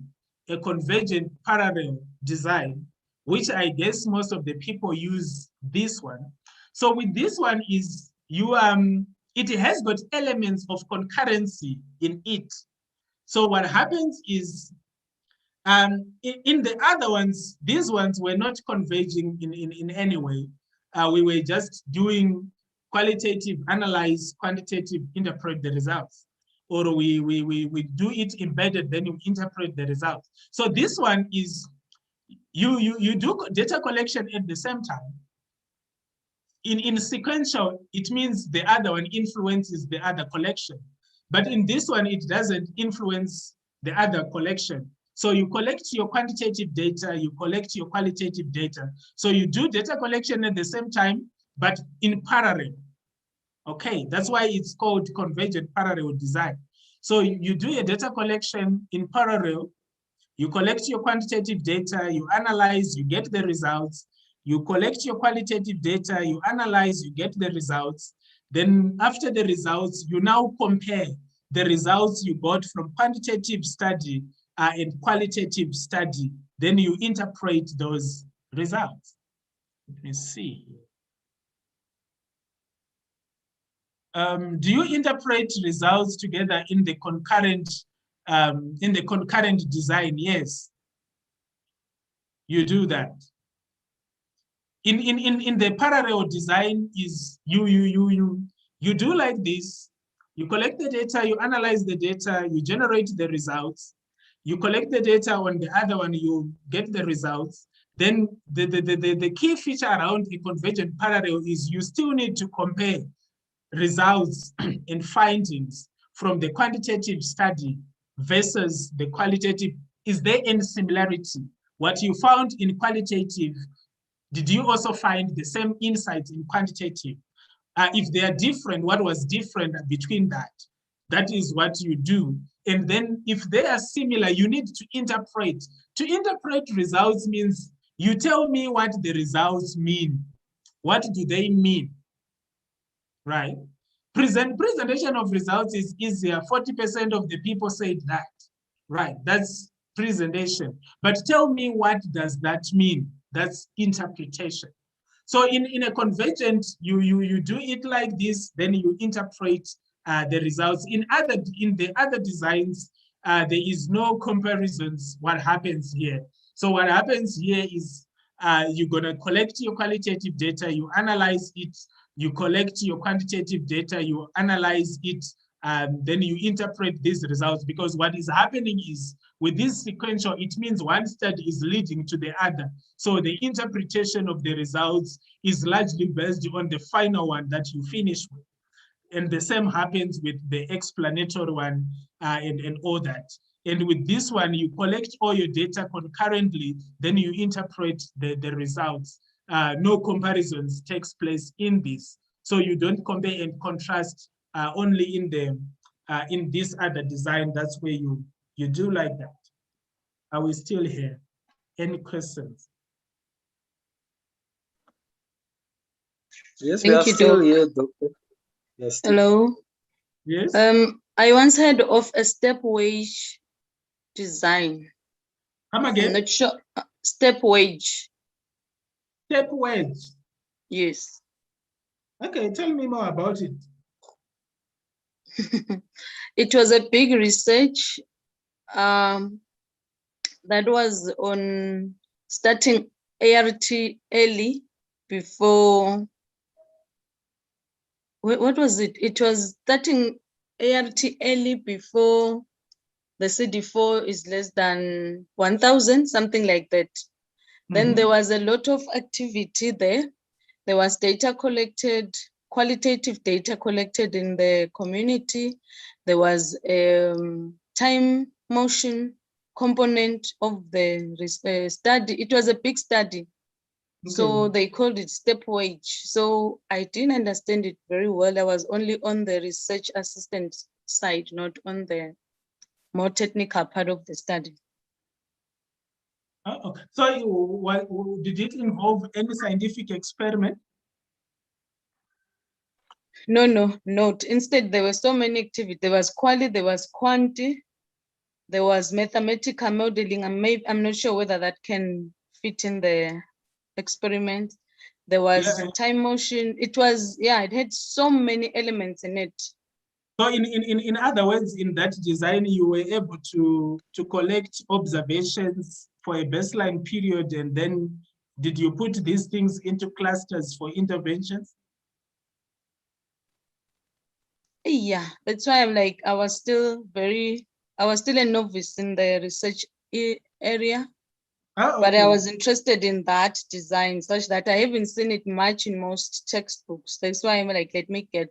A convergent parallel design, which I guess most of the people use this one. So with this one is, it has got elements of concurrency in it. So what happens is, in the other ones, these ones were not converging in any way. We were just doing qualitative, analyze, quantitative, interpret the results. Or we do it embedded, then you interpret the results. So this one is, you do data collection at the same time. In sequential, it means the other one influences the other collection. But in this one, it doesn't influence the other collection. So you collect your quantitative data, you collect your qualitative data. So you do data collection at the same time, but in parallel. Okay, that's why it's called convergent parallel design. So you do your data collection in parallel, you collect your quantitative data, you analyze, you get the results, you collect your qualitative data, you analyze, you get the results. Then after the results, you now compare the results you got from quantitative study and qualitative study. Then you interpret those results. Let me see. Do you interpret results together in the concurrent design? Yes, you do that. In the parallel design is you do like this. You collect the data, you analyze the data, you generate the results. You collect the data on the other one, you get the results. Then the key feature around the convergent parallel is you still need to compare results and findings from the quantitative study versus the qualitative. Is there any similarity? What you found in qualitative, did you also find the same insights in quantitative? If they are different, what was different between that? That is what you do. And then if they are similar, you need to interpret. To interpret results means you tell me what the results mean. What do they mean? Right? Presentation of results is easier. 40% of the people said that. Right, that's presentation. But tell me, what does that mean? That's interpretation. So in a convergent, you do it like this, then you interpret the results. In the other designs, there is no comparisons. What happens here? So what happens here is you're gonna collect your qualitative data, you analyze it, you collect your quantitative data, you analyze it, then you interpret these results, because what is happening is with this sequential, it means one study is leading to the other. So the interpretation of the results is largely based on the final one that you finish with. And the same happens with the explanatory one and all that. And with this one, you collect all your data concurrently, then you interpret the results. No comparisons takes place in this. So you don't compare and contrast only in this other design. That's where you do like that. Are we still here? Any questions? Yes, we Thank are you, still Doc. here, Doctor. Yes. Hello. Yes. I once heard of a step wage design. Come I'm again. not sure. Step wage. Step wedge. Yes. Okay, tell me more about it. It was a big research that was on starting ART early before. What was it? It was starting ART early before the CD4 is less than 1,000, something like that. Then there was a lot of activity there. There was data collected, qualitative data collected in the community. There was time motion component of the study. It was a big study. Okay. So they called it step wage. So I didn't understand it very well. I was only on the research assistant side, not on the more technical part of the study. Okay. So did it involve any scientific experiment? No, not. Instead, there were so many activities. There was quali, there was quanti, there was mathematical modeling. I'm not sure whether that can fit in the experiment. There was time motion. It was, it had so many elements in it. So in other words, in that design, you were able to collect observations for a baseline period, and then did you put these things into clusters for interventions? Yeah, that's why I'm like, I was still a novice in the research area. Oh, but I was interested in that design such that I haven't seen it much in most textbooks. That's why I'm like, let me get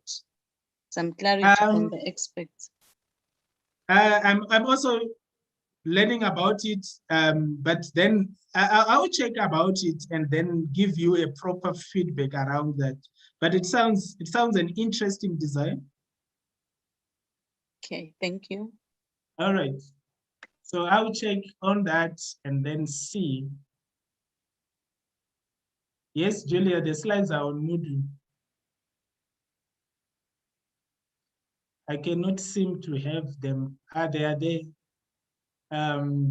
some clarity from the experts. I'm also learning about it, but then I'll check about it and then give you a proper feedback around that. But it sounds an interesting design. Okay, thank you. All right. So I'll check on that and then see. Yes, Julia, the slides are on Moodle. I cannot seem to have them. They are there.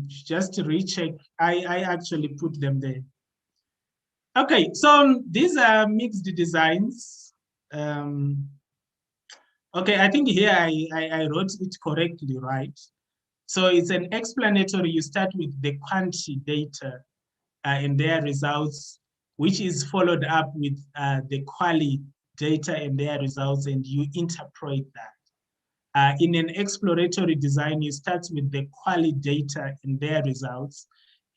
Just to recheck, I actually put them there. Okay, so these are mixed designs. Okay, I think here I wrote it correctly, right? So it's an explanatory. You start with the quantity data and their results. which is followed up with the quali data and their results, and you interpret that. In an exploratory design, you start with the quali data and their results,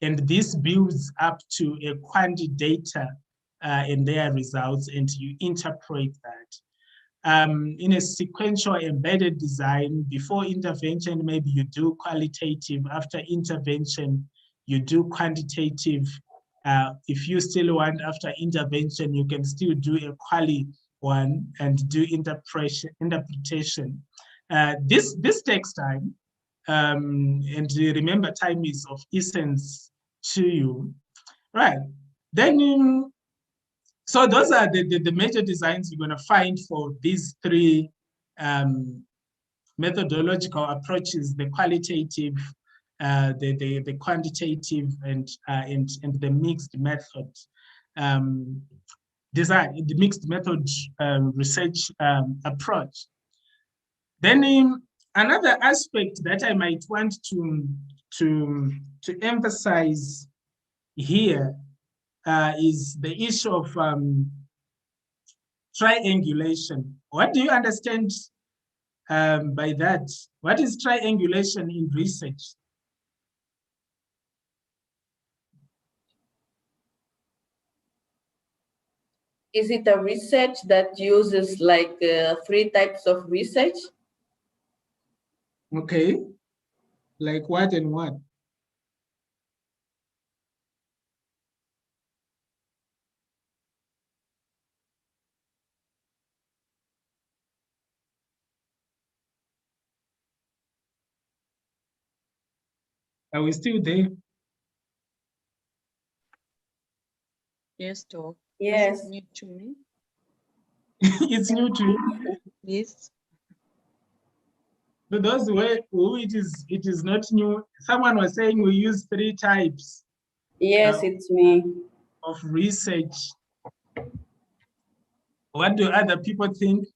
and this builds up to a quanti data and their results, and you interpret that. In a sequential embedded design, before intervention, maybe you do qualitative. After intervention, you do quantitative. If you still want after intervention, you can still do a quali one and do interpretation. This takes time, and remember, time is of essence to you, right? Then, so those are the major designs you're going to find for these three methodological approaches: the qualitative, the quantitative, and the mixed method design, the mixed method research approach. Then another aspect that I might want to emphasize here is the issue of triangulation. What do you understand by that? What is triangulation in research? Is it a research that uses like 3 types of research? Okay, like what and what? Are we still there? Yes, Doc. Yes. This is new to me. It's new to you. Yes. To those who it is not new. Someone was saying we use 3 types. Yes, it's me. Of research. What do other people think?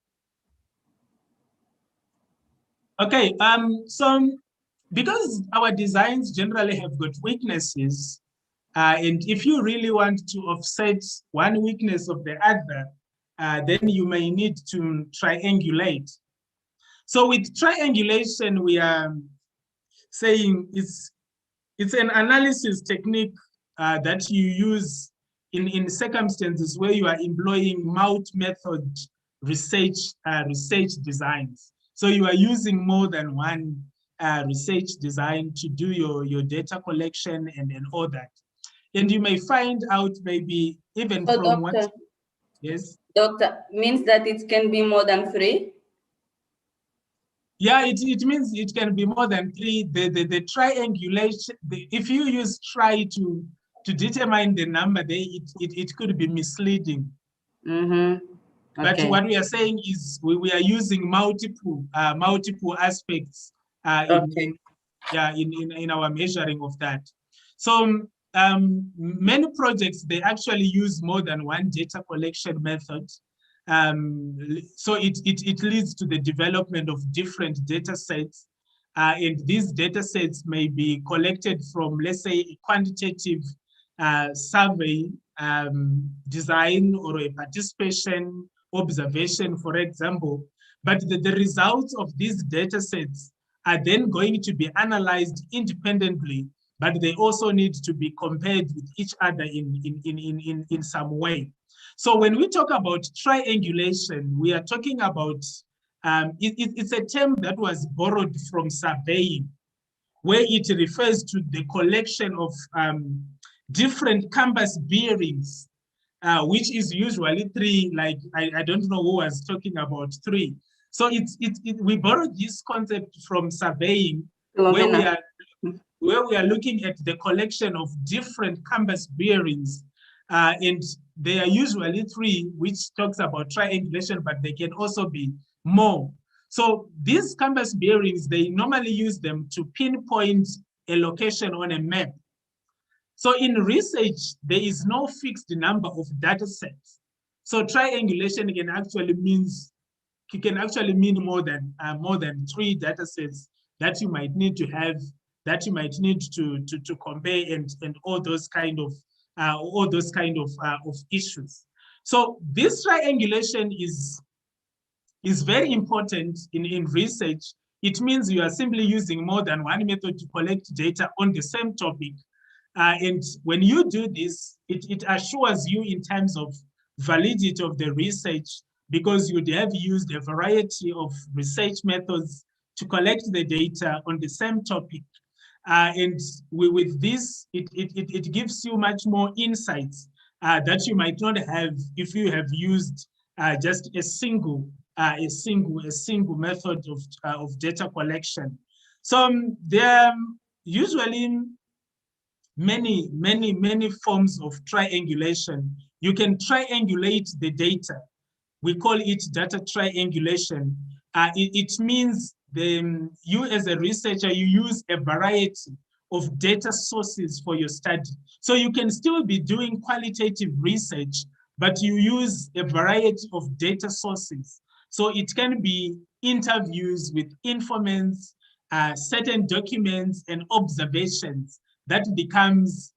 Okay, so because our designs generally have got weaknesses, and if you really want to offset one weakness of the other, then you may need to triangulate. So with triangulation, we are saying it's an analysis technique that you use in circumstances where you are employing multi-method research designs. So you are using more than one research design to do your data collection and all that. And you may find out maybe even So from doctor, what, yes? Doctor, means that it can be more than 3? Yeah, it means it can be more than 3. The triangulation, if you use try to determine the number, it could be misleading. Mm-hmm. But what we are saying is we are using multiple aspects in our measuring of that. So many projects, they actually use more than one data collection method. So it leads to the development of different data sets. And these data sets may be collected from, let's say, a quantitative survey design or a participation observation, for example. But the results of these data sets are then going to be analyzed independently, but they also need to be compared with each other in some way. So when we talk about triangulation, we are talking about, it's a term that was borrowed from surveying, where it refers to the collection of different canvas bearings, which is usually 3, like I don't know who was talking about 3. So we borrowed this concept from surveying, where we are looking at the collection of different canvas bearings, and they are usually 3, which talks about triangulation, but they can also be more. So these canvas bearings, they normally use them to pinpoint a location on a map. So in research, there is no fixed number of data sets. So triangulation can actually mean more than 3 data sets that you might need to have, that you might need to compare and all those kind of all those kind of issues. So this triangulation is very important in research. It means you are simply using more than one method to collect data on the same topic. And when you do this, it assures you in terms of validity of the research, because you'd have used a variety of research methods to collect the data on the same topic. And with this, it gives you much more insights that you might not have if you have used just a single method of data collection. So there are usually many forms of triangulation. You can triangulate the data. We call it data triangulation. It means you as a researcher, you use a variety of data sources for your study. So you can still be doing qualitative research, but you use a variety of data sources. So it can be interviews with informants, certain documents and observations. That becomes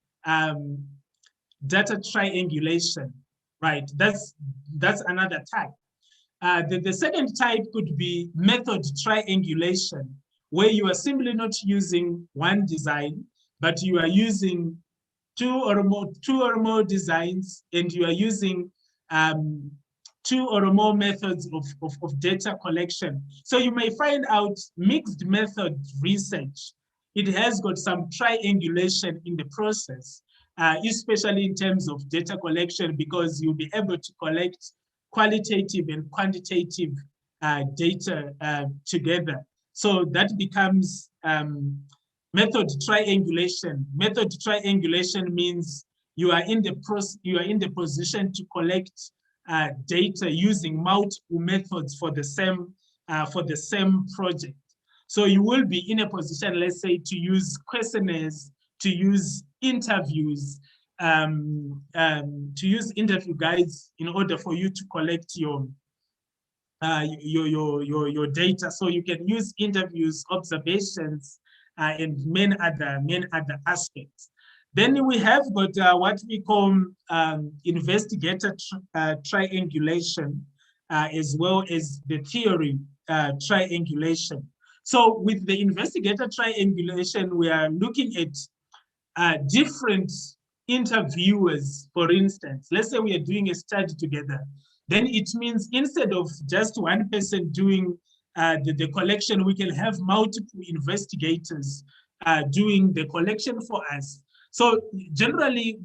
data triangulation, right? That's another type. The second type could be method triangulation, where you are simply not using one design, but you are using two or more designs, and you are using two or more methods of data collection. So you may find out mixed method research. It has got some triangulation in the process, especially in terms of data collection, because you'll be able to collect qualitative and quantitative data together. So that becomes method triangulation. Method triangulation means you are in the position to collect data using multiple methods for the same project. So you will be in a position, let's say, to use questionnaires, to use interviews, to use interview guides in order for you to collect your data. So you can use interviews, observations, and many other aspects. Then we have got what we call investigator triangulation, as well as the theory triangulation. So with the investigator triangulation, we are looking at different interviewers. For instance, let's say we are doing a study together. Then it means instead of just one person doing the collection, we can have multiple investigators doing the collection for us. So generally,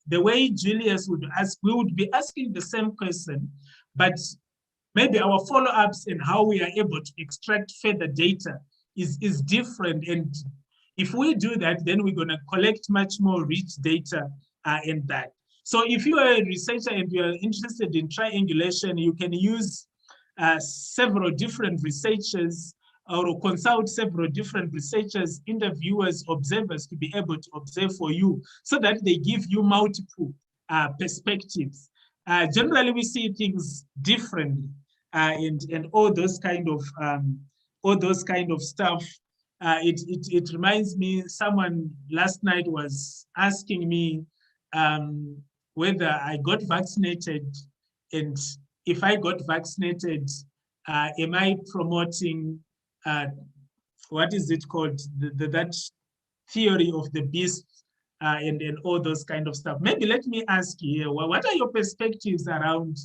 the way Julius would ask, we would be asking the same question, but maybe our follow-ups and how we are able to extract further data is different. And if we do that, then we're going to collect much more rich data in that. So if you are a researcher and you are interested in triangulation, you can use several different researchers or consult several different researchers, interviewers, observers to be able to observe for you so that they give you multiple perspectives. Generally, we see things differently and all those kind of stuff. It reminds me, someone last night was asking me whether I got vaccinated, and if I got vaccinated, am I promoting what is it called, that theory of the beast and all those kind of stuff. Maybe let me ask you here, what are your perspectives around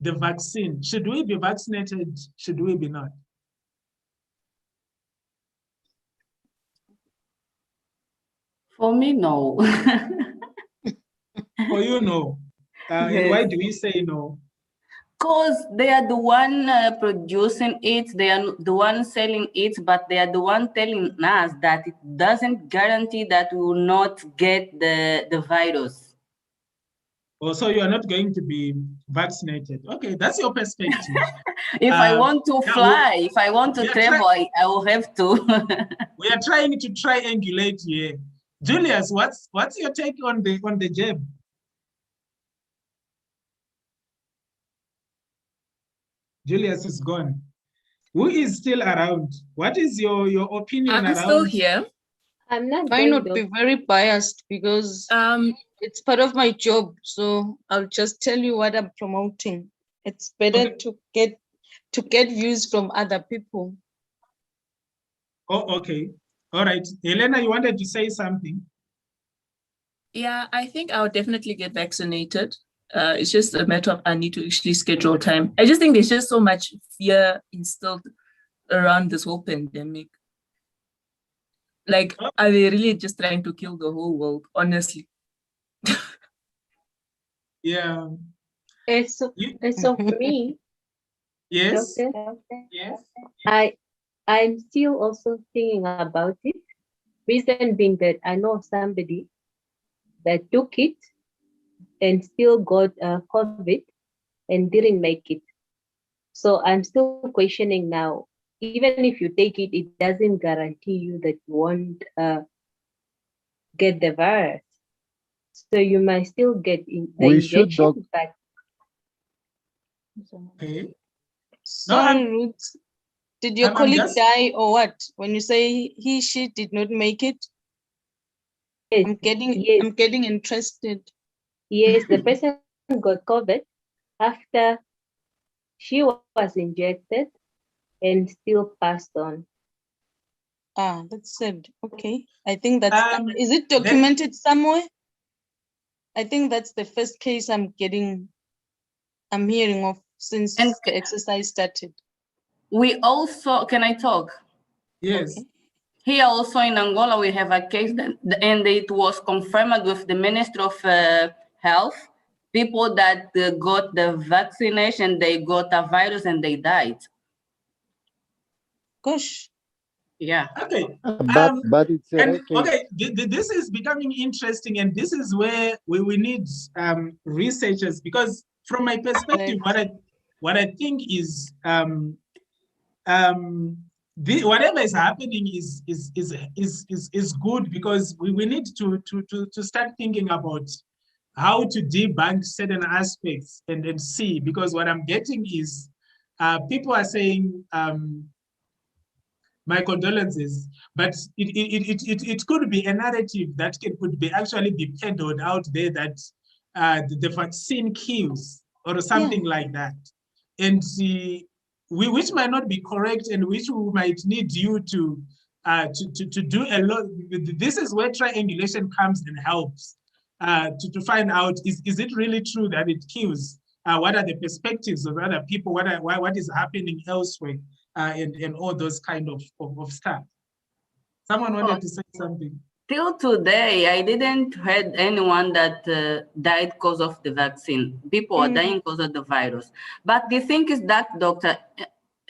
the vaccine? Should we be vaccinated? Should we be not? For me, no. For you, no. And why do we say no? Because they are the one producing it, they are the one selling it, but they are the one telling us that it doesn't guarantee that we will not get the virus. Oh, so you are not going to be vaccinated. Okay, that's your perspective. If I want to fly, if I want to travel, I will have to. We are trying to triangulate here. Julius, what's your take on the jab? Julius is gone. Who is still around? What is your opinion around? I'm still here. I'm not. Why not be very biased? Because it's part of my job, so I'll just tell you what I'm promoting. It's better Okay. to get views from other people. Oh, okay. All right. Elena, you wanted to say something? Yeah, I think I'll definitely get vaccinated. It's just a matter of I need to actually schedule time. I just think there's just so much fear instilled around this whole pandemic. Like, are they really just trying to kill the whole world, honestly? Yeah. So for me, Yes. Doctor, Yes. I'm still also thinking about it. Reason being that I know somebody that took it and still got COVID and didn't make it. So I'm still questioning now. Even if you take it, it doesn't guarantee you that you won't get the virus. So you might still get the injection, but Okay. Sorry, Ruth. Did your I'm colleague just- die or what? When you say he, she did not make it? yes, I'm getting interested. yes, the person got COVID after she was injected and still passed on. Ah, that's sad. Okay. I think that's is it then- documented somewhere? I think that's the first case I'm hearing of since And the exercise started. We also, can I talk? Yes. Here also in Angola, we have a case and it was confirmed with the Ministry of Health. People that got the vaccination, they got a virus and they died. Gosh. Yeah. Okay. But it's a rare case. Okay, this is becoming interesting, and this is where we need researchers, because from my perspective, what I think is whatever is happening is good, because we need to start thinking about how to debunk certain aspects and see, because what I'm getting is people are saying my condolences, but it could be a narrative that could be actually be peddled out there that the vaccine kills or something like that, and which might not be correct, and which we might need you to do a lot. This is where triangulation comes and helps to find out, is it really true that it kills? What are the perspectives of other people? What is happening elsewhere? And all those kind of stuff. Someone wanted to say something. Till today, I didn't heard anyone that died because of the vaccine. People are dying because of the virus. But the thing is that, doctor,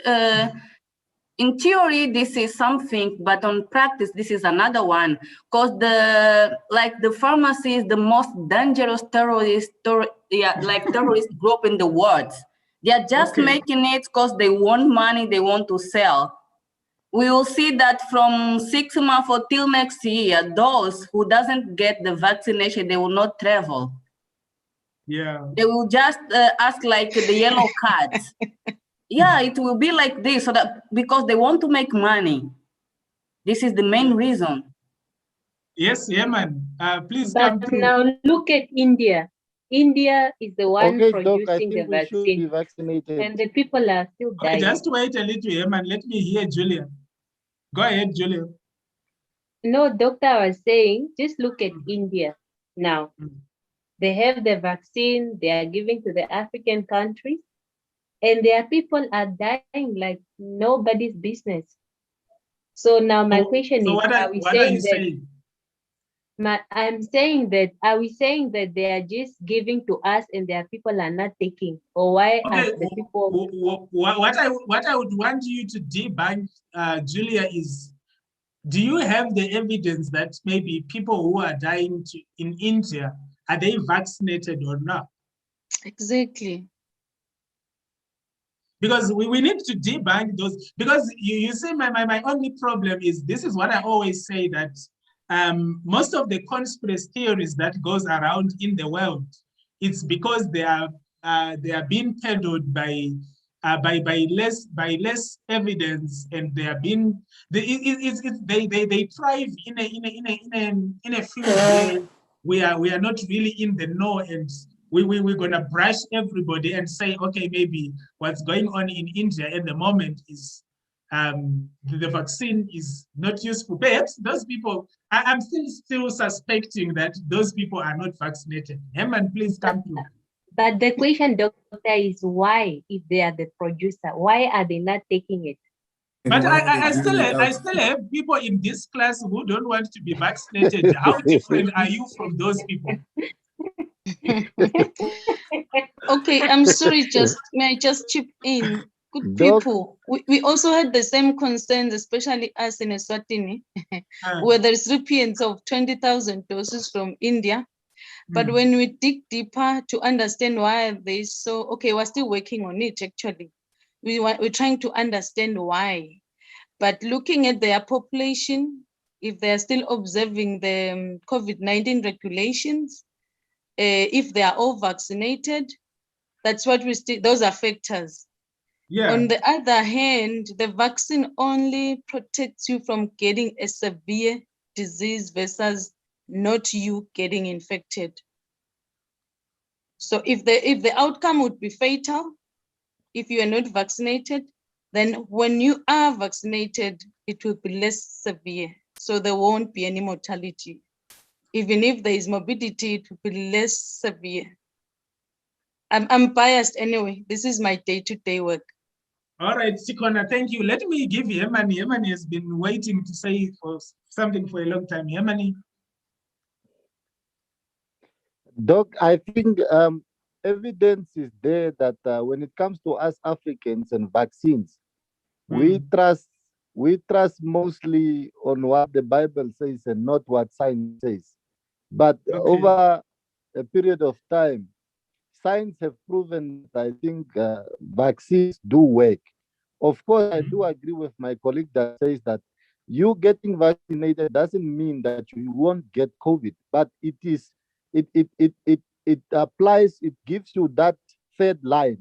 in theory, this is something, but on practice, this is another one. Because the pharmacy is the most dangerous terrorist group in the world. They are just making it because they want money, they want to sell. We will see that from 6 months until next year, those who doesn't get the vaccination, they will not travel. Yeah. They will just ask like the yellow cards. Yeah, it will be like this, so that because they want to make money. This is the main reason. Yes, man. Please but come through. now look at India. India is the one Okay, Doc, I producing the think we should be vaccine, vaccinated. and the people are still dying. Just wait a little, Yeman. Let me hear Julia. Go ahead, Julia. No, doctor, I was saying, just look at India now. They have the vaccine, they are giving to the African countries, and their people are dying like nobody's business. So now my question is, are we saying that? I'm saying that, are we saying that they are just giving to us and their people are not taking? Or why are the people? What I would want you to debunk, Julia, is, do you have the evidence that maybe people who are dying in India, are they vaccinated or not? Exactly. Because we need to debunk those, because you see, my only problem is, this is what I always say, that most of the conspiracy theories that goes around in the world, it's because they are being peddled by less evidence, and they are being they thrive in a field we are not really in the know, and we're gonna brush everybody and say, okay, maybe what's going on in India at the moment is the vaccine is not useful. Perhaps those people, I'm still suspecting that those people are not vaccinated. Herman, please come through. But the question, doctor, is why, if they are the producer, why are they not taking it? But I still have people in this class who don't want to be vaccinated. How different are you from those people? Okay, I'm sorry, may I just chip in? Good people, we also had the same concerns, especially us in Eswatini, where there is recipients of 20,000 doses from India. But when we dig deeper to understand why they so, okay, we're still working on it actually. We're trying to understand why. But looking at their population, if they're still observing the COVID-19 regulations, if they are all vaccinated, that's what we still, those are factors. Yeah. On the other hand, the vaccine only protects you from getting a severe disease versus not you getting infected. So if the outcome would be fatal, if you are not vaccinated, then when you are vaccinated, it will be less severe. So there won't be any mortality. Even if there is morbidity, it will be less severe. I'm biased anyway. This is my day-to-day work. All right, Sikona, thank you. Let me give Yemani. Yemani has been waiting to say for something for a long time. Yemani. Doc, I think evidence is there that when it comes to us Africans and vaccines, we trust mostly on what the Bible says and not what science says. But over a period of time, science have proven that I think vaccines do work. Of course, I do agree with my colleague that says that you getting vaccinated doesn't mean that you won't get COVID, but it applies, it gives you that third line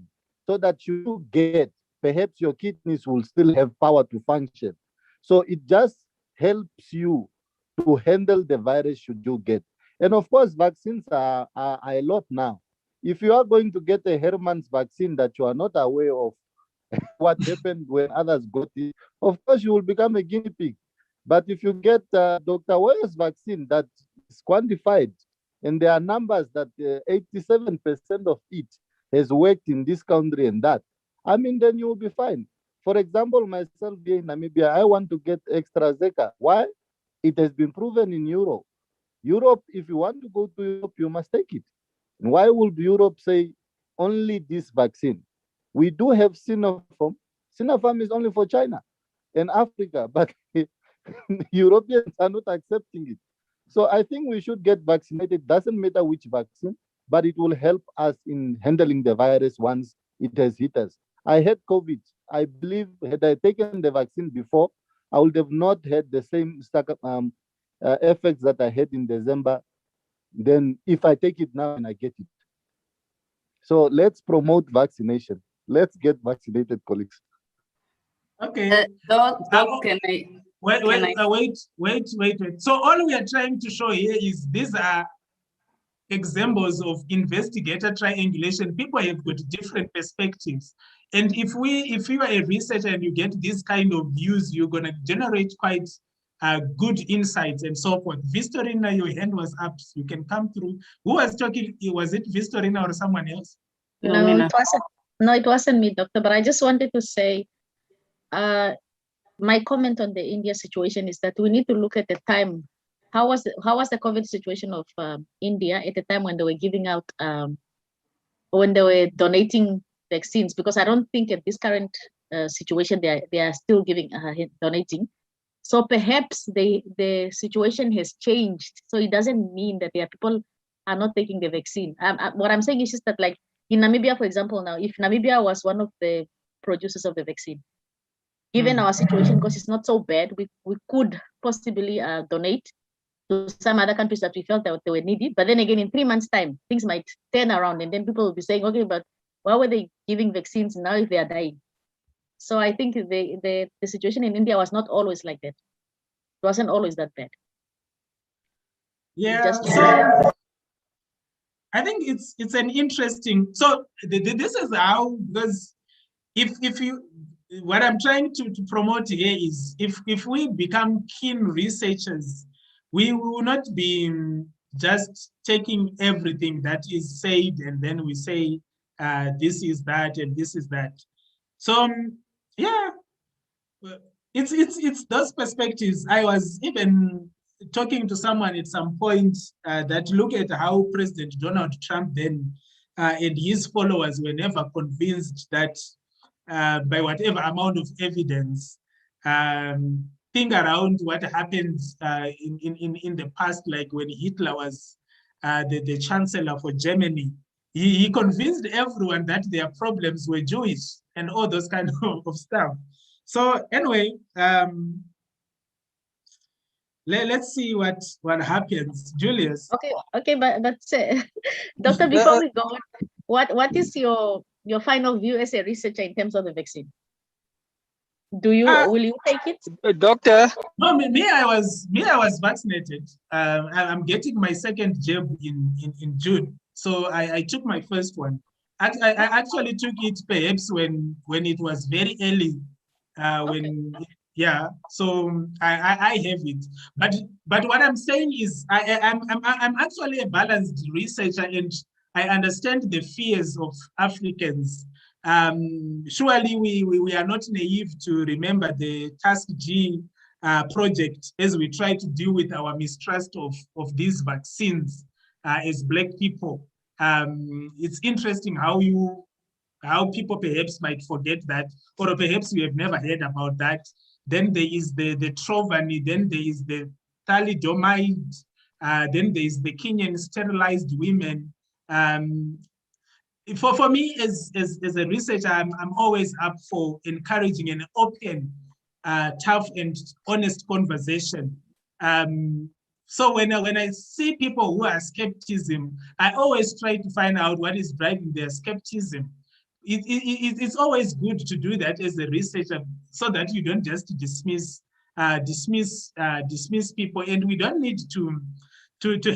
so that you get, perhaps your kidneys will still have power to function. So it just helps you to handle the virus should you get. And of course, vaccines are a lot now. If you are going to get a Herman's vaccine that you are not aware of what happened when others got it, of course you will become a guinea pig. But if you get Dr. Weyer's vaccine that is quantified, and there are numbers that 87% of it has worked in this country and that, I mean, then you will be fine. For example, myself here in Namibia, I want to get AstraZeneca. Why? It has been proven in Europe. Europe, if you want to go to Europe, you must take it. And why would Europe say only this vaccine? We do have Sinopharm. Sinopharm is only for China and Africa, but Europeans are not accepting it. So I think we should get vaccinated. Doesn't matter which vaccine, but it will help us in handling the virus once it has hit us. I had COVID. I believe had I taken the vaccine before, I would have not had the same effects that I had in December. Then if I take it now and I get it. So let's promote vaccination. Let's get vaccinated, colleagues. Okay. Wait. So all we are trying to show here is these are examples of investigator triangulation. People have got different perspectives. And if you are a researcher and you get this kind of views, you're going to generate quite good insights and so forth. Vistorina, your hand was up. So you can come through. Who was talking? Was it Vistorina or someone else? No, it wasn't me, doctor, but I just wanted to say, my comment on the India situation is that we need to look at the time. How was the COVID situation of India at the time when they were giving out, when they were donating vaccines? Because I don't think at this current situation they are still giving donating. So perhaps the situation has changed. So it doesn't mean that there are people are not taking the vaccine. What I'm saying is just that, like in Namibia, for example, now if Namibia was one of the producers of the vaccine, given our situation, because it's not so bad, we could possibly donate to some other countries that we felt that they were needed. But then again, in 3 months' time, things might turn around, and then people will be saying, okay, but why were they giving vaccines now if they are dying? So I think the situation in India was not always like that. It wasn't always that bad. Yeah. So I think it's an interesting. So this is how, because if you, what I'm trying to promote here is if we become keen researchers, we will not be just taking everything that is said and then we say this is that and this is that. So yeah, it's those perspectives. I was even talking to someone at some point that look at how President Donald Trump then and his followers were never convinced that by whatever amount of evidence, think around what happened in the past, like when Hitler was the chancellor for Germany. He convinced everyone that their problems were Jewish and all those kind of stuff. So anyway, let's see what happens. Julius. Okay, but Doctor, before we go, what is your final view as a researcher in terms of the vaccine? Will you take it? Doctor? No, me, I was vaccinated. I'm getting my second jab in June. So I took my first one. I actually took it perhaps when it was very early. Yeah, so I have it. But what I'm saying is I'm actually a balanced researcher, and I understand the fears of Africans. Surely we are not naive to remember the Task G project as we try to deal with our mistrust of these vaccines as Black people. It's interesting how people perhaps might forget that, or perhaps we have never heard about that. Then there is the Trovani, then there is the thalidomide, then there is the Kenyan sterilized women. For me, as a researcher, I'm always up for encouraging an open, tough, and honest conversation. So when I see people who are skepticism, I always try to find out what is driving their skepticism. It's always good to do that as a researcher, so that you don't just dismiss people, and we don't need to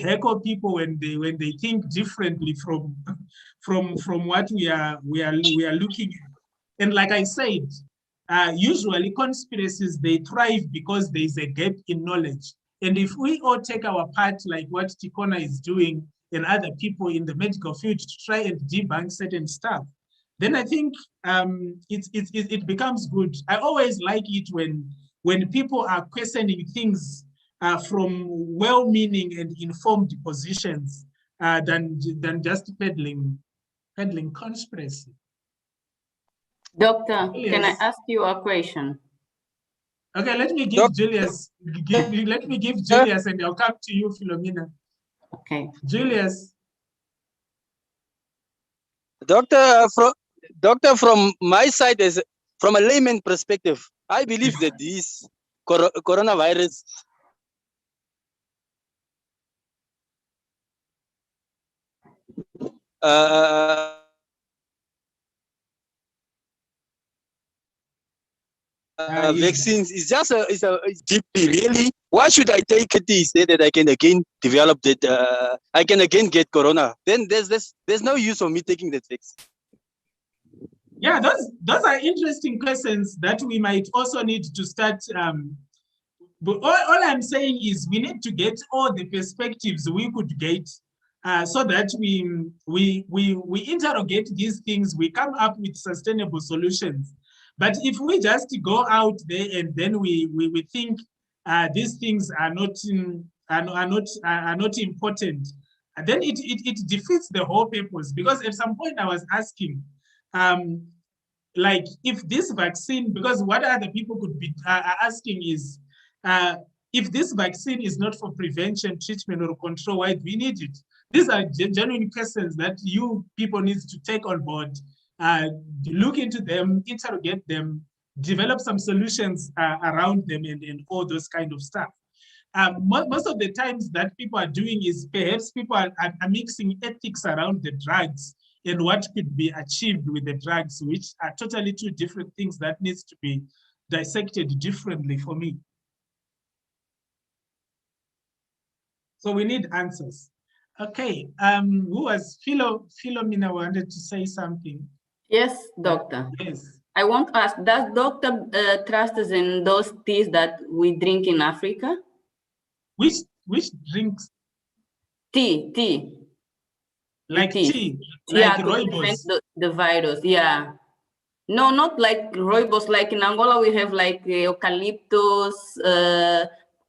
heckle people when they think differently from what we are looking at. And like I said, usually conspiracies, they thrive because there is a gap in knowledge. And if we all take our part, like what Tikona is doing and other people in the medical field, to try and debunk certain stuff, then I think it becomes good. I always like it when people are questioning things from well-meaning and informed positions than just peddling conspiracy. Doctor, Julius. can I ask you a question? Okay, let me give Julius. Let me give Julius, and I'll come to you, Philomena. Okay. Julius. Doctor, from my side, from a layman perspective, I believe that this coronavirus vaccines is just it's deeply really. Why should I take it so that I can again develop that? I can again get corona. Then there's no use of me taking that vaccine. Yeah, those are interesting questions that we might also need to start. But all I'm saying is we need to get all the perspectives we could get, so that we interrogate these things, we come up with sustainable solutions. But if we just go out there and then we think these things are not important, then it defeats the whole purpose. Because at some point I was asking, like, if this vaccine, because what other people could be asking is, if this vaccine is not for prevention, treatment, or control, why do we need it? These are genuine questions that you people need to take on board, look into them, interrogate them, develop some solutions around them, and all those kind of stuff. Most of the times that people are doing is perhaps people are mixing ethics around the drugs and what could be achieved with the drugs, which are totally two different things that needs to be dissected differently for me. So we need answers. Okay, who was Philomena wanted to say something. Yes, doctor. Yes. I want to ask, does doctor trust us in those teas that we drink in Africa? Which drinks? Tea. Like tea, yeah, like to prevent rooibos. the virus, yeah. No, not like rooibos. Like in Angola, we have like eucalyptus,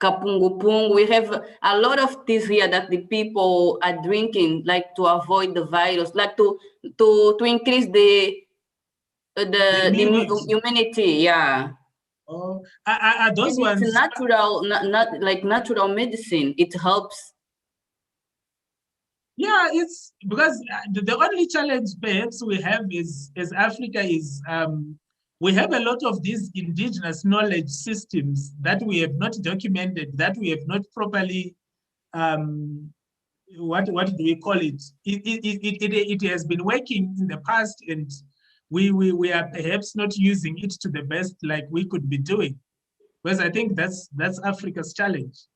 kapungupung. We have a lot of teas here that the people are drinking, like to avoid the virus, like to increase the immunity. Yeah. Oh, are those and ones? It's natural, not like natural medicine. It helps. Yeah, it's because the only challenge perhaps we have as Africa is we have a lot of these indigenous knowledge systems that we have not documented, that we have not properly what do we call it? It has been working in the past, and we are perhaps not using it to the best like we could be doing. Because I think that's Africa's challenge.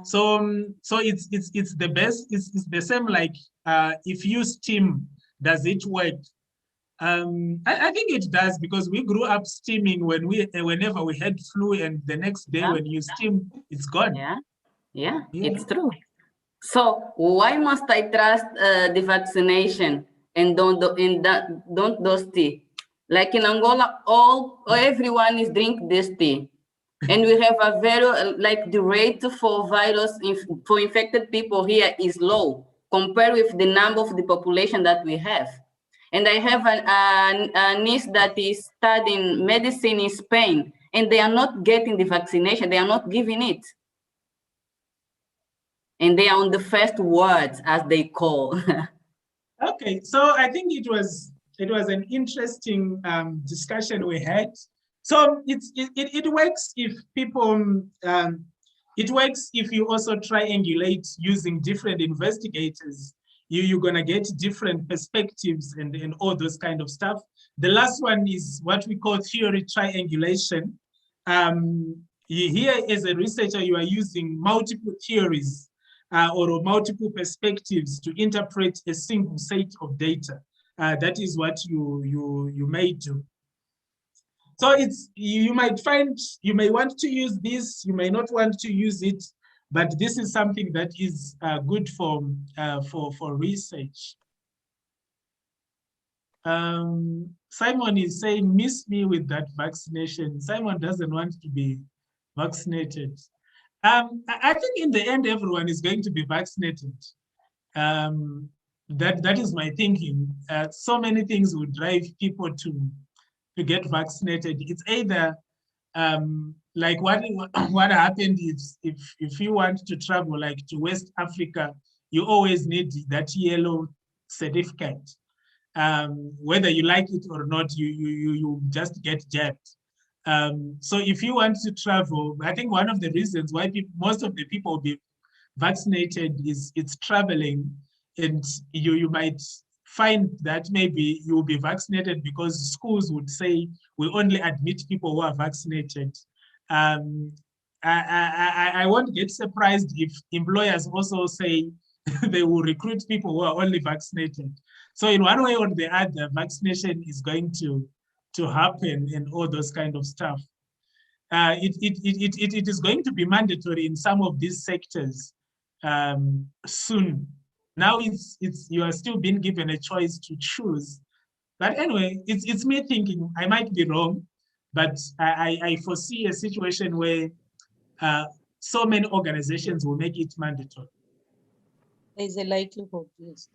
So so it's the best. It's the same like if you steam, does it work? I think it does, because we grew up steaming whenever we had flu, and the next day when you steam, it's gone. Yeah, it's true. So why must I trust the vaccination and don't those tea? Like in Angola, everyone is drink this tea, and we have a very like the rate for virus for infected people here is low compared with the number of the population that we have. And I have a niece that is studying medicine in Spain, and they are not getting the vaccination. They are not giving it. And they are on the first words, as they call. Okay, so I think it was an interesting discussion we had. So it works if people it works if you also triangulate using different investigators. You're gonna get different perspectives and all those kind of stuff. The last one is what we call theory triangulation. Here as a researcher, you are using multiple theories or multiple perspectives to interpret a single set of data. That is what you may do. So it's you may want to use this, you may not want to use it, but this is something that is good for research. Simon is saying, miss me with that vaccination. Simon doesn't want to be vaccinated. I think in the end, everyone is going to be vaccinated. That is my thinking. So many things would drive people to get vaccinated. It's either like what happened is if you want to travel like to West Africa, you always need that yellow certificate. Whether you like it or not, you just get jabbed. So if you want to travel, I think one of the reasons why most of the people will be vaccinated is it's traveling, and you might find that maybe you will be vaccinated because schools would say we only admit people who are vaccinated. I won't get surprised if employers also say they will recruit people who are only vaccinated. So in one way or the other, vaccination is going to happen and all those kind of stuff. It is going to be mandatory in some of these sectors soon. Now you are still being given a choice to choose. But anyway, it's me thinking, I might be wrong, but I foresee a situation where so many organizations will make it mandatory. There's a likelihood, yes.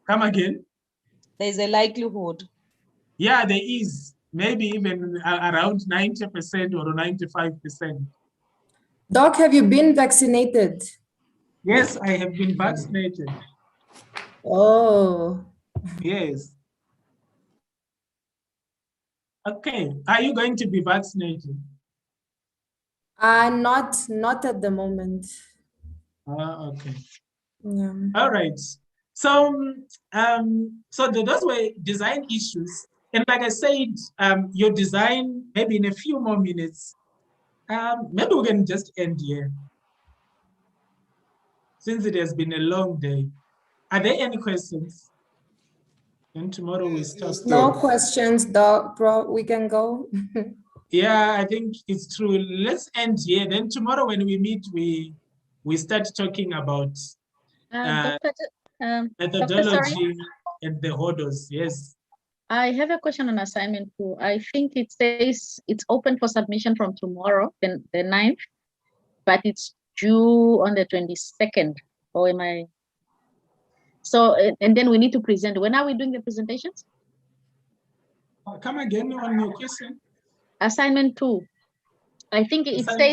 Come again? There's a likelihood. Yeah, there is. Maybe even around 90% or 95%. Doc, have you been vaccinated? Yes, I have been vaccinated. Oh. Yes. Okay. Are you going to be vaccinated? Not at the moment. Okay. Yeah. All right. So so those were design issues. And like I said, your design, maybe in a few more minutes, maybe we can just end here. since it has been a long day. Are there any questions? And tomorrow we start. No questions, though, bro. We can go. Yeah, I think it's true. Let's end here. Then tomorrow when we meet, we start talking about Dr. methodology and the orders. Yes. I have a question on assignment 2. I think it says it's open for submission from tomorrow, the 9th, but it's due on the 22nd. Or am I? So, and then we need to present. When are we doing the presentations? Come again on your question. Assignment 2. I think it Assignment says